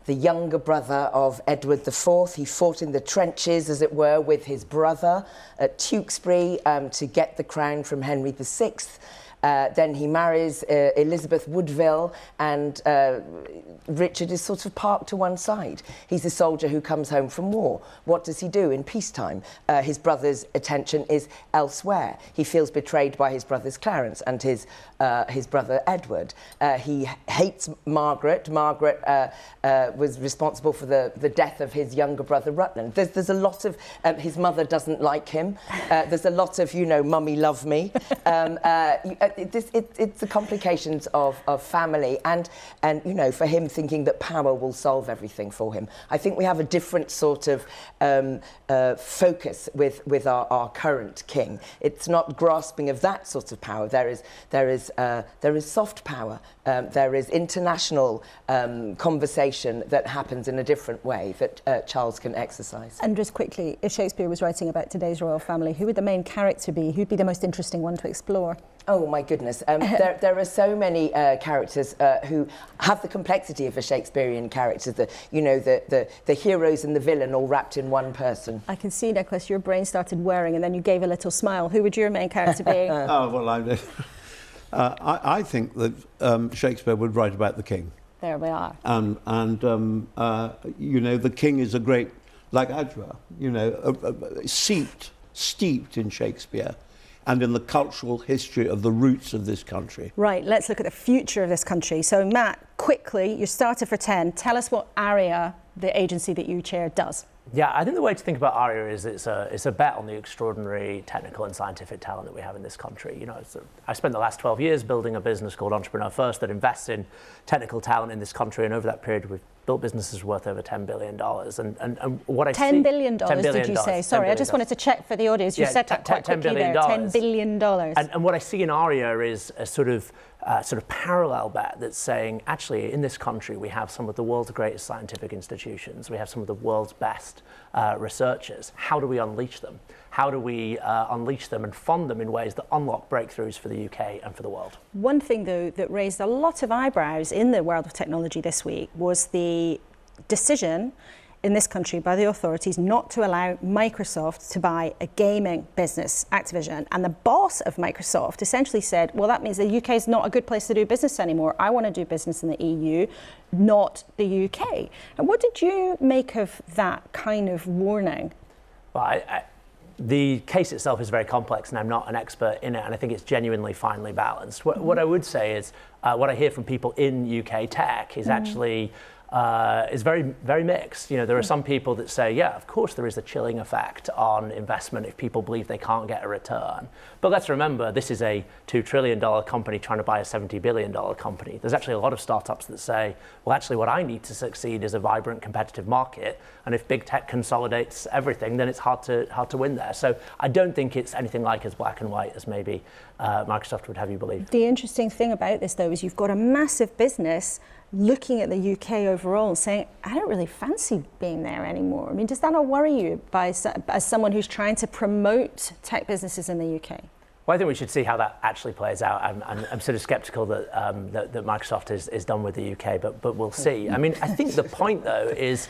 the younger brother of Edward IV. He fought in the trenches, as it were, with his brother at Tewkesbury to get the crown from Henry VI. Then he marries Elizabeth Woodville, and Richard is sort of parked to one side. He's a soldier who comes home from war. What does he do in peacetime? His brother's attention is elsewhere. He feels betrayed by his brothers Clarence and his brother Edward. He hates Margaret. Margaret was responsible for the death of his younger brother Rutland. There's a lot of... his mother doesn't like him. There's a lot of, you know, mummy love me. It's the complications of family and you know, for him thinking that power will solve everything for him. I think we have a different sort of focus with our current king. It's not grasping of that sort of power. There is soft power. There is international conversation that happens in a different way that Charles can exercise. And just quickly, if Shakespeare was writing about today's royal family, who would the main character be? Who'd be the most interesting one to explore? Oh my goodness, there are so many characters who have the complexity of a Shakespearean character, the heroes and the villain all wrapped in one person. I can see, Nicholas, your brain started whirring and then you gave a little smile. Who would your main character be? Oh, well, I think that Shakespeare would write about the king. There we are. You know, the king is a great, like Adra, you know, steeped in Shakespeare and in the cultural history of the roots of this country. Right, let's look at the future of this country. So, Matt, quickly, you started for 10. Tell us what ARIA, the agency that you chair, does. Yeah, I think the way to think about ARIA is it's a bet on the extraordinary technical and scientific talent that we have in this country. You know, I spent the last 12 years building a business called Entrepreneur First that invests in technical talent in this country, and over that period we've built businesses worth over $10 billion. And what I see... $10 billion, did you say? Sorry, I just wanted to check for the audience. You said that quite quickly there, $10 billion. And what I see in ARIA is a sort of parallel bet that's saying, actually, in this country, we have some of the world's greatest scientific institutions. We have some of the world's best researchers. How do we unleash them? How do we unleash them and fund them in ways that unlock breakthroughs for the UK and for the world? One thing, though, that raised a lot of eyebrows in the world of technology this week was the decision in this country by the authorities not to allow Microsoft to buy a gaming business, Activision. And the boss of Microsoft essentially said, well, that means the UK is not a good place to do business anymore. I want to do business in the EU, not the UK. And what did you make of that kind of warning? Well, the case itself is very complex, and I'm not an expert in it, and I think it's genuinely finely balanced. What I would say is, what I hear from people in UK tech is actually is very, very mixed. You know, there are some people that say, yeah, of course there is a chilling effect on investment if people believe they can't get a return. But let's remember, this is a $2 trillion company trying to buy a $70 billion company. There's actually a lot of startups that say, well, actually what I need to succeed is a vibrant competitive market. And if big tech consolidates everything, then it's hard to win there. So I don't think it's anything like as black and white as maybe Microsoft would have you believe. The interesting thing about this, though, is you've got a massive business looking at the UK overall and saying, I don't really fancy being there anymore. I mean, does that not worry you as someone who's trying to promote tech businesses in the UK? Well, I think we should see how that actually plays out. I'm sort of sceptical that that Microsoft is done with the UK, but we'll see. I mean, I think the point, though, is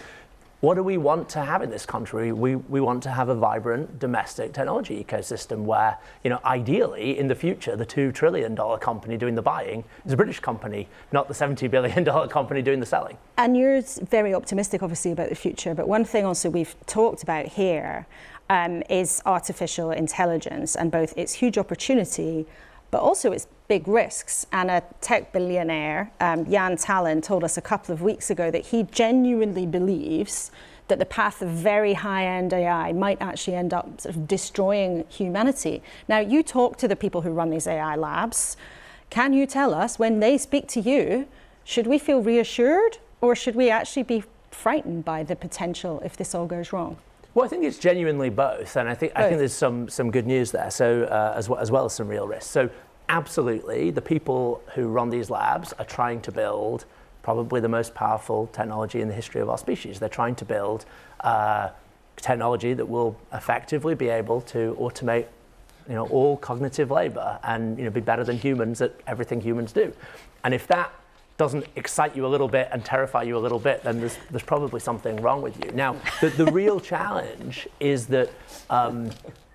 what do we want to have in this country? We want to have a vibrant domestic technology ecosystem where, you know, ideally in the future, the $2 trillion company doing the buying is a British company, not the $70 billion company doing the selling. And you're very optimistic, obviously, about the future. But one thing also we've talked about here is artificial intelligence and both its huge opportunity, but also its big risks. And a tech billionaire, Jan Tallinn, told us a couple of weeks ago that he genuinely believes that the path of very high-end AI might actually end up sort of destroying humanity. Now, you talk to the people who run these AI labs. Can you tell us, when they speak to you, should we feel reassured or should we actually be frightened by the potential if this all goes wrong? Well, I think it's genuinely both, and I think there's some good news there. So as well as some real risks. So absolutely, the people who run these labs are trying to build probably the most powerful technology in the history of our species. They're trying to build technology that will effectively be able to automate, you know, all cognitive labor and, you know, be better than humans at everything humans do. And if that doesn't excite you a little bit and terrify you a little bit, then there's probably something wrong with you. Now, the real challenge is that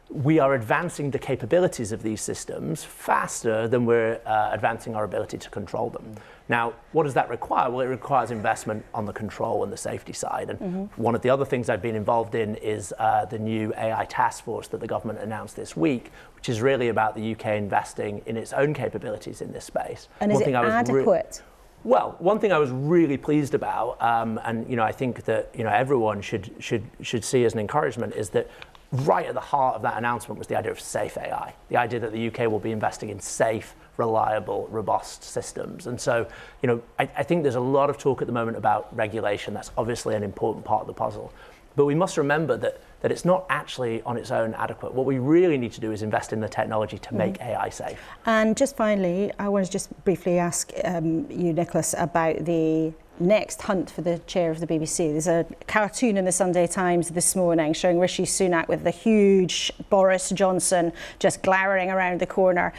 we are advancing the capabilities of these systems faster than we're advancing our ability to control them. Now, what does that require? Well, it requires investment on the control and the safety side. And one of the other things I've been involved in is the new AI task force that the government announced this week, which is really about the UK investing in its own capabilities in this space. And is it adequate? Well, one thing I was really pleased about, and, you know, I think that, you know, everyone should see as an encouragement, is that right at the heart of that announcement was the idea of safe AI, the idea that the UK will be investing in safe, reliable, robust systems. And so, you know, I think there's a lot of talk at the moment about regulation. That's obviously an important part of the puzzle. But we must remember that it's not actually on its own adequate. What we really need to do is invest in the technology to make AI safe. And just finally, I want to just briefly ask you, Nicholas, about the next hunt for the chair of the BBC. There's a cartoon in the Sunday Times this morning showing Rishi Sunak with the huge Boris Johnson just glowering around the corner.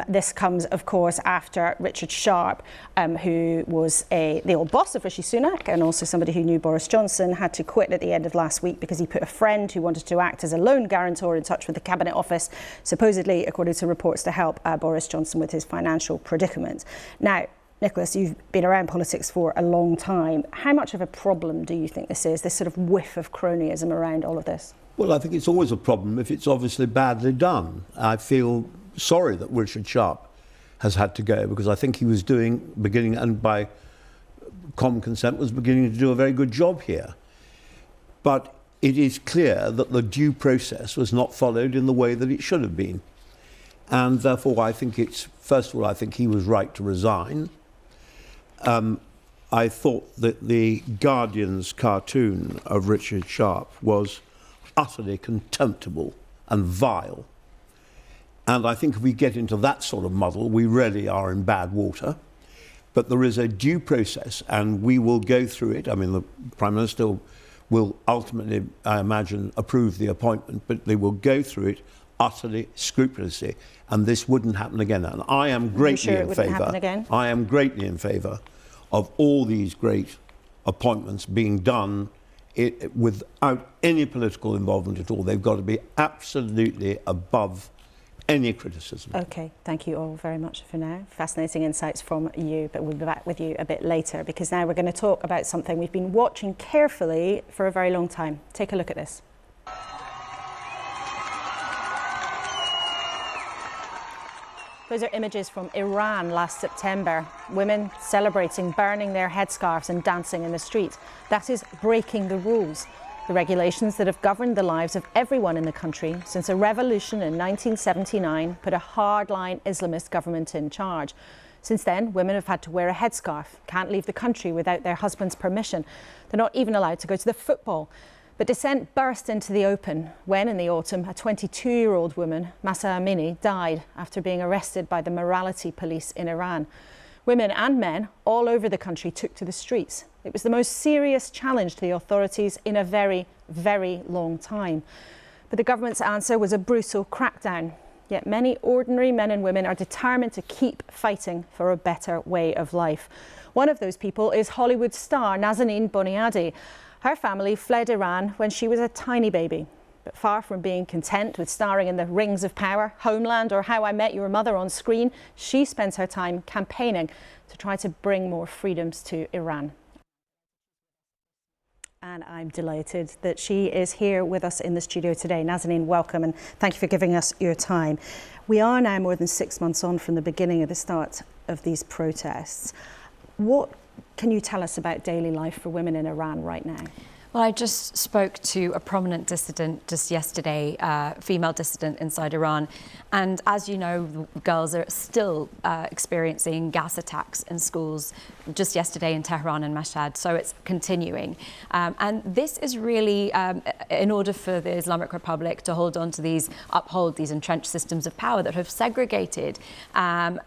This comes, of course, after Richard Sharp, who was the old boss of Rishi Sunak and also somebody who knew Boris Johnson, had to quit at the end of last week because he put a friend who wanted to act as a loan guarantor in touch with the Cabinet Office, supposedly, according to reports, to help Boris Johnson with his financial predicament. Now, Nicholas, you've been around politics for a long time. How much of a problem do you think this is, this sort of whiff of cronyism around all of this? Well, I think it's always a problem if it's obviously badly done. I feel sorry that Richard Sharp has had to go because I think he was beginning, and by common consent, was beginning to do a very good job here. But it is clear that the due process was not followed in the way that it should have been. And therefore, I think first of all, I think he was right to resign. I thought that the Guardian's cartoon of Richard Sharp was utterly contemptible and vile. And I think if we get into that sort of muddle, we really are in bad water. But there is a due process, and we will go through it. I mean, the Prime Minister will ultimately, I imagine, approve the appointment, but they will go through it utterly scrupulously, and this wouldn't happen again. And I am greatly in favour. I am greatly in favour of all these great appointments being done without any political involvement at all. They've got to be absolutely above any criticism. Okay, thank you all very much for now. Fascinating insights from you, but we'll be back with you a bit later, because now we're going to talk about something we've been watching carefully for a very long time. Take a look at this. Those are images from Iran last September. Women celebrating, burning their headscarves and dancing in the street. That is breaking the rules. The regulations that have governed the lives of everyone in the country since a revolution in 1979 put a hardline Islamist government in charge. Since then, women have had to wear a headscarf, can't leave the country without their husband's permission. They're not even allowed to go to the football. But dissent burst into the open when, in the autumn, a 22-year-old woman, Mahsa Amini, died after being arrested by the morality police in Iran. Women and men all over the country took to the streets. It was the most serious challenge to the authorities in a very, very long time. But the government's answer was a brutal crackdown. Yet many ordinary men and women are determined to keep fighting for a better way of life. One of those people is Hollywood star Nazanin Boniadi. Her family fled Iran when she was a tiny baby. But far from being content with starring in the Rings of Power, Homeland or How I Met Your Mother on screen, she spends her time campaigning to try to bring more freedoms to Iran. And I'm delighted that she is here with us in the studio today. Nazanin, welcome, and thank you for giving us your time. We are now more than 6 months on from the beginning of the start of these protests. What can you tell us about daily life for women in Iran right now? Well, I just spoke to a prominent dissident just yesterday, female dissident inside Iran. And as you know, girls are still experiencing gas attacks in schools, just yesterday in Tehran and Mashhad. So it's continuing. And this is really in order for the Islamic Republic to uphold these entrenched systems of power that have segregated and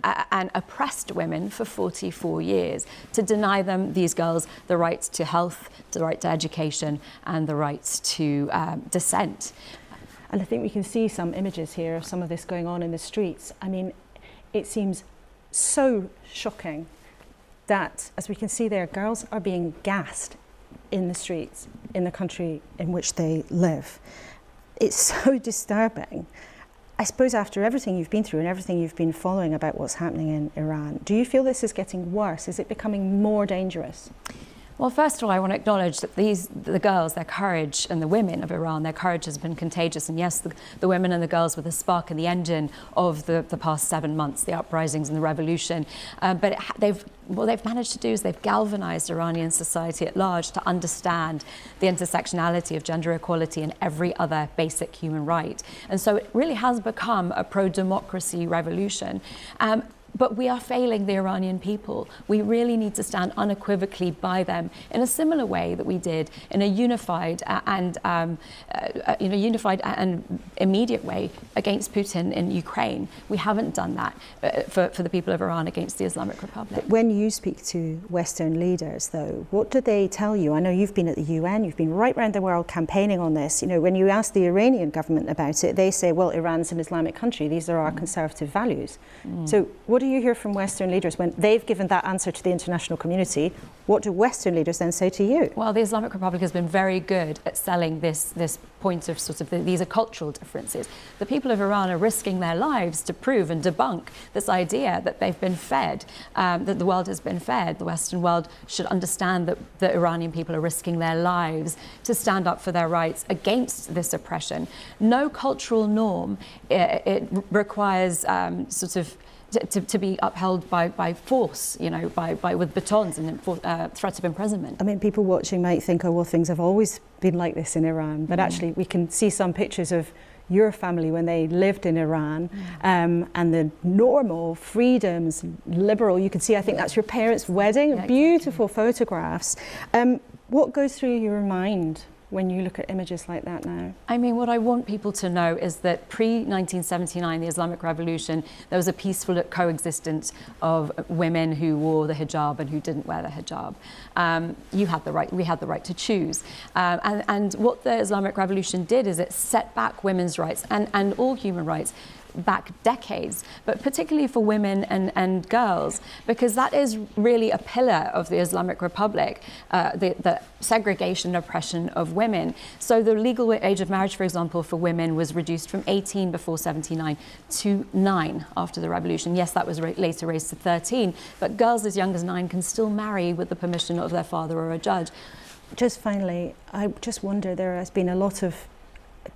oppressed women for 44 years, to deny them, these girls, the rights to health, the right to education, and the rights to dissent. And I think we can see some images here of some of this going on in the streets. I mean, it seems so shocking that, as we can see there, girls are being gassed in the streets in the country in which they live. It's so disturbing. I suppose after everything you've been through and everything you've been following about what's happening in Iran, do you feel this is getting worse? Is it becoming more dangerous? Well, first of all, I want to acknowledge that the girls, their courage, and the women of Iran, their courage has been contagious. And yes, the women and the girls were the spark and the engine of the past 7 months, the uprisings and the revolution. But what they've managed to do is they've galvanized Iranian society at large to understand the intersectionality of gender equality and every other basic human right. And so it really has become a pro-democracy revolution. But we are failing the Iranian people. We really need to stand unequivocally by them in a similar way that we did in a unified and immediate way against Putin in Ukraine. We haven't done that for the people of Iran against the Islamic Republic. When you speak to Western leaders, though, what do they tell you? I know you've been at the UN, you've been right around the world campaigning on this. You know, when you ask the Iranian government about it, they say, well, Iran's an Islamic country. These are our conservative values. So what do you hear from Western leaders when they've given that answer to the international community? What do Western leaders then say to you? Well, the Islamic Republic has been very good at selling this point of these are cultural differences. The people of Iran are risking their lives to prove and debunk this idea that they've been fed, that the world has been fed. The Western world should understand that the Iranian people are risking their lives to stand up for their rights against this oppression. No cultural norm it requires to be upheld by force, with batons and threats of imprisonment. I mean, people watching might think, oh, well, things have always been like this in Iran, but actually we can see some pictures of your family when they lived in Iran, and the normal freedoms, liberal, you can see, I think that's your parents' wedding, beautiful photographs. What goes through your mind when you look at images like that now? I mean, what I want people to know is that pre-1979, the Islamic Revolution, there was a peaceful coexistence of women who wore the hijab and who didn't wear the hijab. We had the right to choose. And what the Islamic Revolution did is it set back women's rights and all human rights back decades, but particularly for women and girls, because that is really a pillar of the Islamic Republic, the segregation and oppression of women. So the legal age of marriage, for example, for women was reduced from 18 before 79 to 9 after the revolution. Yes, that was later raised to 13, but girls as young as 9 can still marry with the permission of their father or a judge. Just finally, I just wonder, there has been a lot of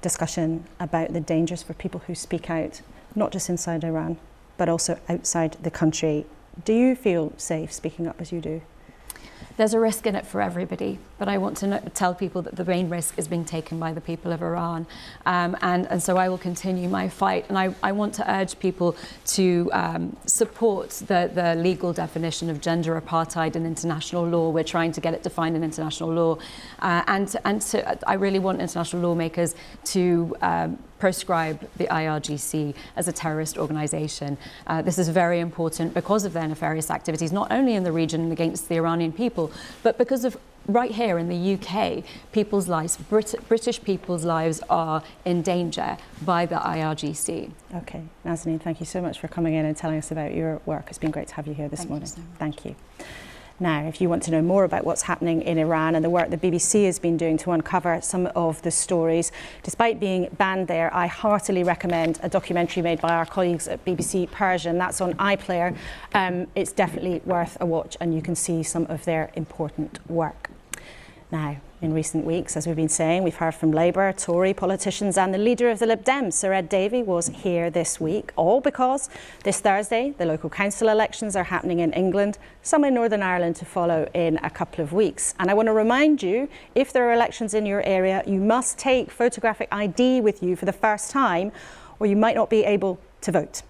discussion about the dangers for people who speak out, not just inside Iran, but also outside the country. Do you feel safe speaking up as you do? There's a risk in it for everybody, but I want to tell people that the main risk is being taken by the people of Iran. And so I will continue my fight. And I want to urge people to support the legal definition of gender apartheid in international law. We're trying to get it defined in international law. I really want international lawmakers to proscribe the IRGC as a terrorist organisation. This is very important because of their nefarious activities, not only in the region and against the Iranian people, but because of right here in the UK, people's lives, British people's lives are in danger by the IRGC. Okay, Nazanin, thank you so much for coming in and telling us about your work. It's been great to have you here this morning. Thank you. Now, if you want to know more about what's happening in Iran and the work the BBC has been doing to uncover some of the stories, despite being banned there, I heartily recommend a documentary made by our colleagues at BBC Persian. That's on iPlayer. It's definitely worth a watch, and you can see some of their important work. Now, in recent weeks, as we've been saying, we've heard from Labour, Tory politicians, and the leader of the Lib Dems, Sir Ed Davey, was here this week, all because this Thursday the local council elections are happening in England, some in Northern Ireland to follow in a couple of weeks. And I want to remind you, if there are elections in your area, you must take photographic ID with you for the first time, or you might not be able to vote.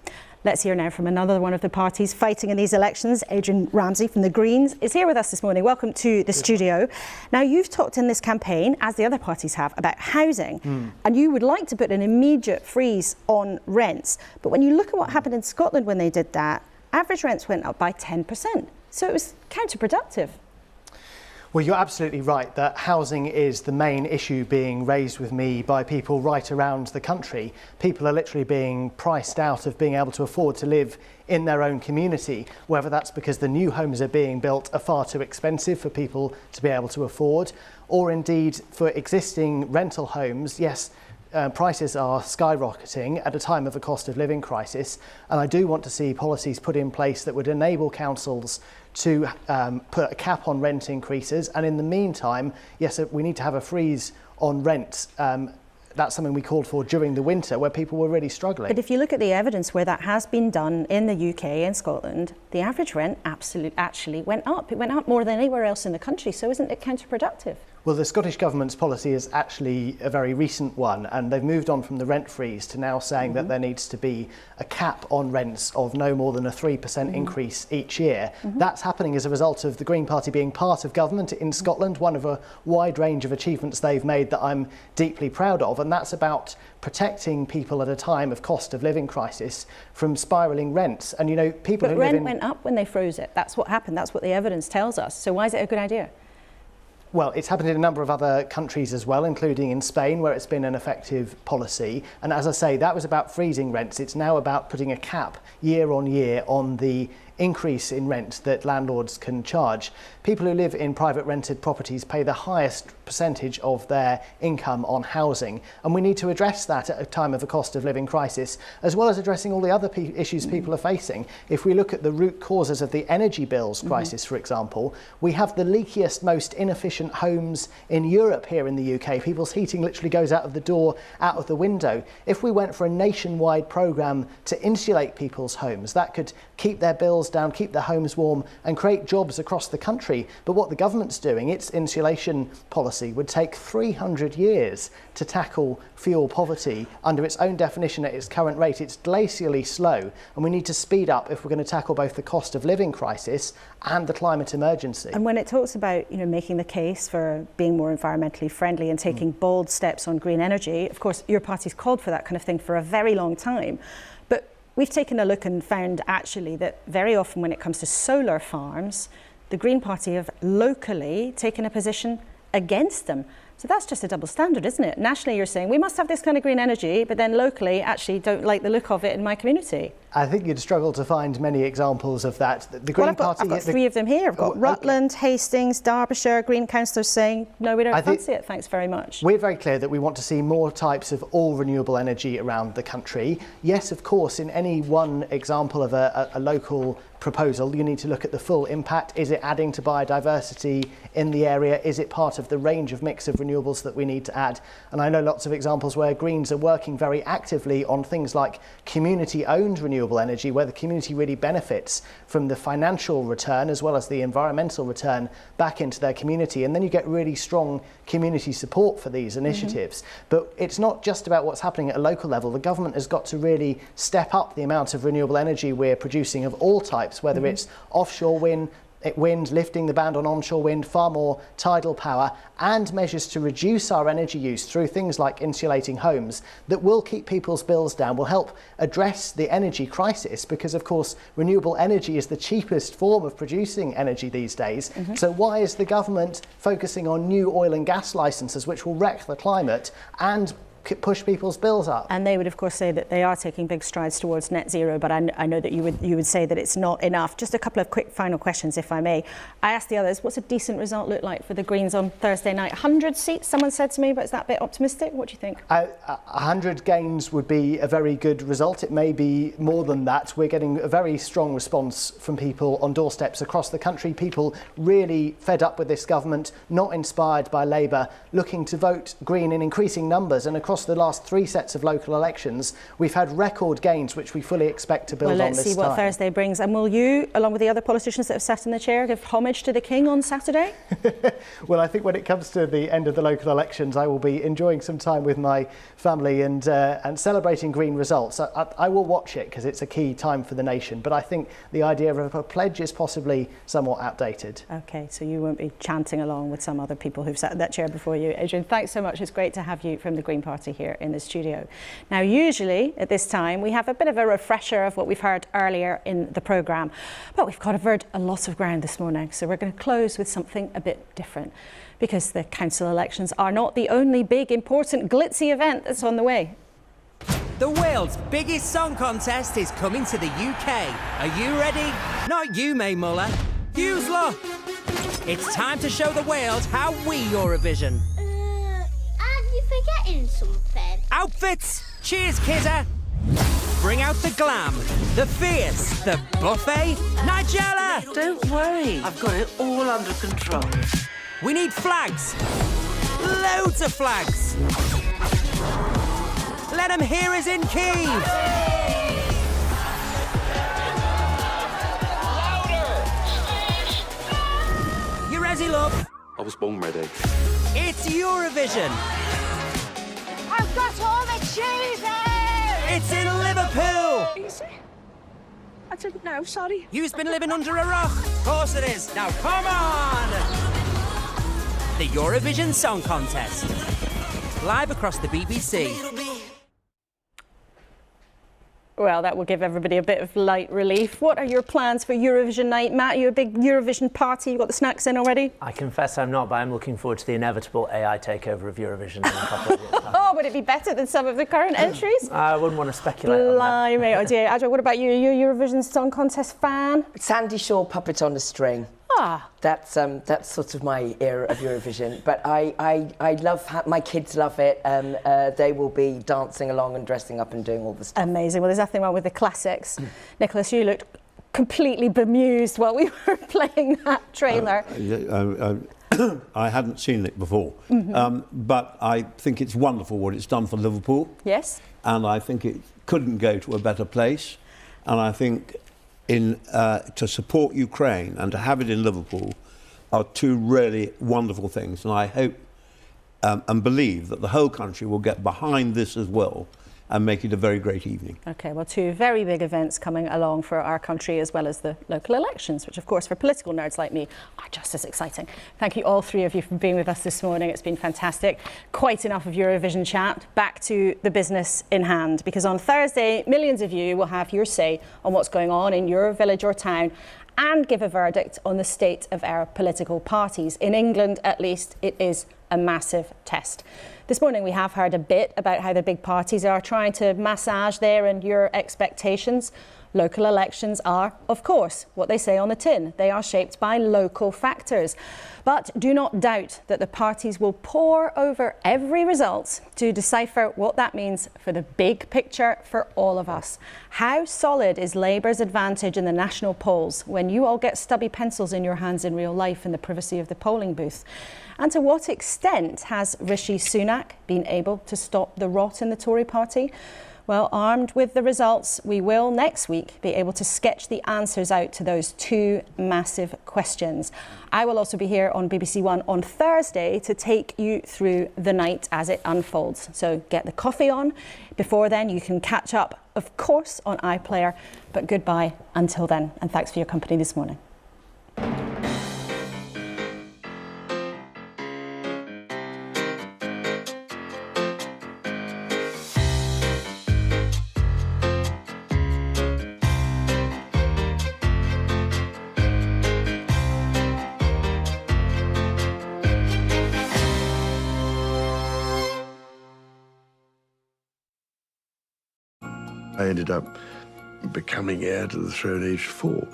Let's hear now from another one of the parties fighting in these elections. Adrian Ramsay from the Greens is here with us this morning. Welcome to the studio. Now, you've talked in this campaign, as the other parties have, about housing, and you would like to put an immediate freeze on rents. But when you look at what happened in Scotland when they did that, average rents went up by 10%. So it was counterproductive. Well, you're absolutely right that housing is the main issue being raised with me by people right around the country. People are literally being priced out of being able to afford to live in their own community, whether that's because the new homes are being built are far too expensive for people to be able to afford, or indeed for existing rental homes. Yes, prices are skyrocketing at a time of a cost of living crisis, and I do want to see policies put in place that would enable councils to put a cap on rent increases, and in the meantime, yes, we need to have a freeze on rent. That's something we called for during the winter where people were really struggling. But if you look at the evidence where that has been done in the UK and Scotland, the average rent actually went up. It went up more than anywhere else in the country, so isn't it counterproductive? Well, the Scottish Government's policy is actually a very recent one, and they've moved on from the rent freeze to now saying that there needs to be a cap on rents of no more than a 3% increase each year. That's happening as a result of the Green Party being part of government in Scotland, one of a wide range of achievements they've made that I'm deeply proud of, and that's about protecting people at a time of cost of living crisis from spiralling rents. And you know, people who live in... But rent went up when they froze it. That's what happened. That's what the evidence tells us. So why is it a good idea? Well, it's happened in a number of other countries as well, including in Spain, where it's been an effective policy. And as I say, that was about freezing rents. It's now about putting a cap year on year on the increase in rent that landlords can charge. People who live in private rented properties pay the highest percentage of their income on housing, and we need to address that at a time of a cost of living crisis, as well as addressing all the other issues people are facing. If we look at the root causes of the energy bills crisis, for example, we have the leakiest, most inefficient homes in Europe here in the UK. People's heating literally goes out of the door, out of the window. If we went for a nationwide programme to insulate people's homes, that could keep their bills down, keep their homes warm and create jobs across the country. But what the government's doing, its insulation policy, would take 300 years to tackle fuel poverty under its own definition at its current rate. It's glacially slow, and we need to speed up if we're going to tackle both the cost of living crisis and the climate emergency. And when it talks about, you know, making the case for being more environmentally friendly and taking bold steps on green energy, of course your party's called for that kind of thing for a very long time. We've taken a look and found actually that very often when it comes to solar farms, the Green Party have locally taken a position against them. So that's just a double standard, isn't it? Nationally, you're saying we must have this kind of green energy, but then locally, actually don't like the look of it in my community. I think you'd struggle to find many examples of that. The Green Party... I've got three of them here. I've got Rutland, Hastings, Derbyshire, Green councillors saying, no, we don't fancy it, thanks very much. We're very clear that we want to see more types of all renewable energy around the country. Yes, of course, in any one example of a local proposal, you need to look at the full impact. Is it adding to biodiversity in the area? Is it part of the range of mix of renewables that we need to add? And I know lots of examples where Greens are working very actively on things like community-owned renewable energy, where the community really benefits from the financial return as well as the environmental return back into their community. And then you get really strong community support for these initiatives. But it's not just about what's happening at a local level. The government has got to really step up the amount of renewable energy we're producing of all types, whether it's offshore wind, lifting the ban on onshore wind, far more tidal power, and measures to reduce our energy use through things like insulating homes that will keep people's bills down, will help address the energy crisis, because of course renewable energy is the cheapest form of producing energy these days. So why is the government focusing on new oil and gas licenses which will wreck the climate and push people's bills up? And they would of course say that they are taking big strides towards net zero, but I know that you would say that it's not enough. Just a couple of quick final questions, if I may. I asked the others, what's a decent result look like for the Greens on Thursday night? 100 seats, someone said to me, but is that a bit optimistic? What do you think? 100 gains would be a very good result. It may be more than that. We're getting a very strong response from people on doorsteps across the country, people really fed up with this government, not inspired by Labour, looking to vote Green in increasing numbers. And across the last 3 sets of local elections, we've had record gains, which we fully expect to build on this time. Well, let's see what Thursday brings. And will you, along with the other politicians that have sat in the chair, give homage to the King on Saturday? Well, I think when it comes to the end of the local elections, I will be enjoying some time with my family and celebrating Green results. I will watch it because it's a key time for the nation. But I think the idea of a pledge is possibly somewhat outdated. OK, so you won't be chanting along with some other people who've sat in that chair before you. Adrian, thanks so much. It's great to have you from the Green Party here in the studio. Now, usually at this time, we have a bit of a refresher of what we've heard earlier in the programme. But we've covered a lot of ground this morning, so we're going to close with something a bit different, because the council elections are not the only big, important, glitzy event that's on the way. The world's biggest song contest is coming to the UK. Are you ready? Not you, May Muller. Hughes Law. It's time to show the world how we Eurovision. Aren't you forgetting something? Outfits! Cheers, kidder! Bring out the glam, the fierce, the buffet. Nigella! Don't worry, I've got it all under control. We need flags. Loads of flags. Let them hear us in key. You ready, love? I was born ready. It's Eurovision. I've got all the cheeses! It's in Liverpool. Easy. I didn't know, sorry. You've been living under a rock. Of course it is. Now come on! The Eurovision Song Contest. Live across the BBC. Well, that will give everybody a bit of light relief. What are your plans for Eurovision Night? Matt, are you a big Eurovision party? You got the snacks in already? I confess I'm not, but I'm looking forward to the inevitable AI takeover of Eurovision in a couple of years' time. Oh, would it be better than some of the current entries? I wouldn't want to speculate on that. Blimey, oh dear. Adrian, what about you? Are you a Eurovision Song Contest fan? Sandy Shaw, Puppet on a String. Ah. That's sort of my era of Eurovision. But I love, my kids love it. They will be dancing along and dressing up and doing all the stuff. Amazing. Well, there's nothing wrong with the classics. Nicholas, you looked completely bemused while we were playing that trailer. I hadn't seen it before, but I think it's wonderful what it's done for Liverpool. Yes. And I think it couldn't go to a better place. And I think to support Ukraine and to have it in Liverpool are two really wonderful things. And I hope and believe that the whole country will get behind this as well and make it a very great evening. OK, well, two very big events coming along for our country, as well as the local elections, which, of course, for political nerds like me, are just as exciting. Thank you, all three of you, for being with us this morning. It's been fantastic. Quite enough of Eurovision chat. Back to the business in hand, because on Thursday, millions of you will have your say on what's going on in your village or town and give a verdict on the state of our political parties. In England, at least, it is a massive test. This morning we have heard a bit about how the big parties are trying to massage their and your expectations. Local elections are, of course, what they say on the tin. They are shaped by local factors. But do not doubt that the parties will pore over every result to decipher what that means for the big picture for all of us. How solid is Labour's advantage in the national polls when you all get stubby pencils in your hands in real life in the privacy of the polling booth? And to what extent has Rishi Sunak been able to stop the rot in the Tory party? Well, armed with the results, we will next week be able to sketch the answers out to those two massive questions. I will also be here on BBC One on Thursday to take you through the night as it unfolds. So get the coffee on. Before then, you can catch up, of course, on iPlayer. But goodbye until then, and thanks for your company this morning. I ended up becoming heir to the throne aged 4.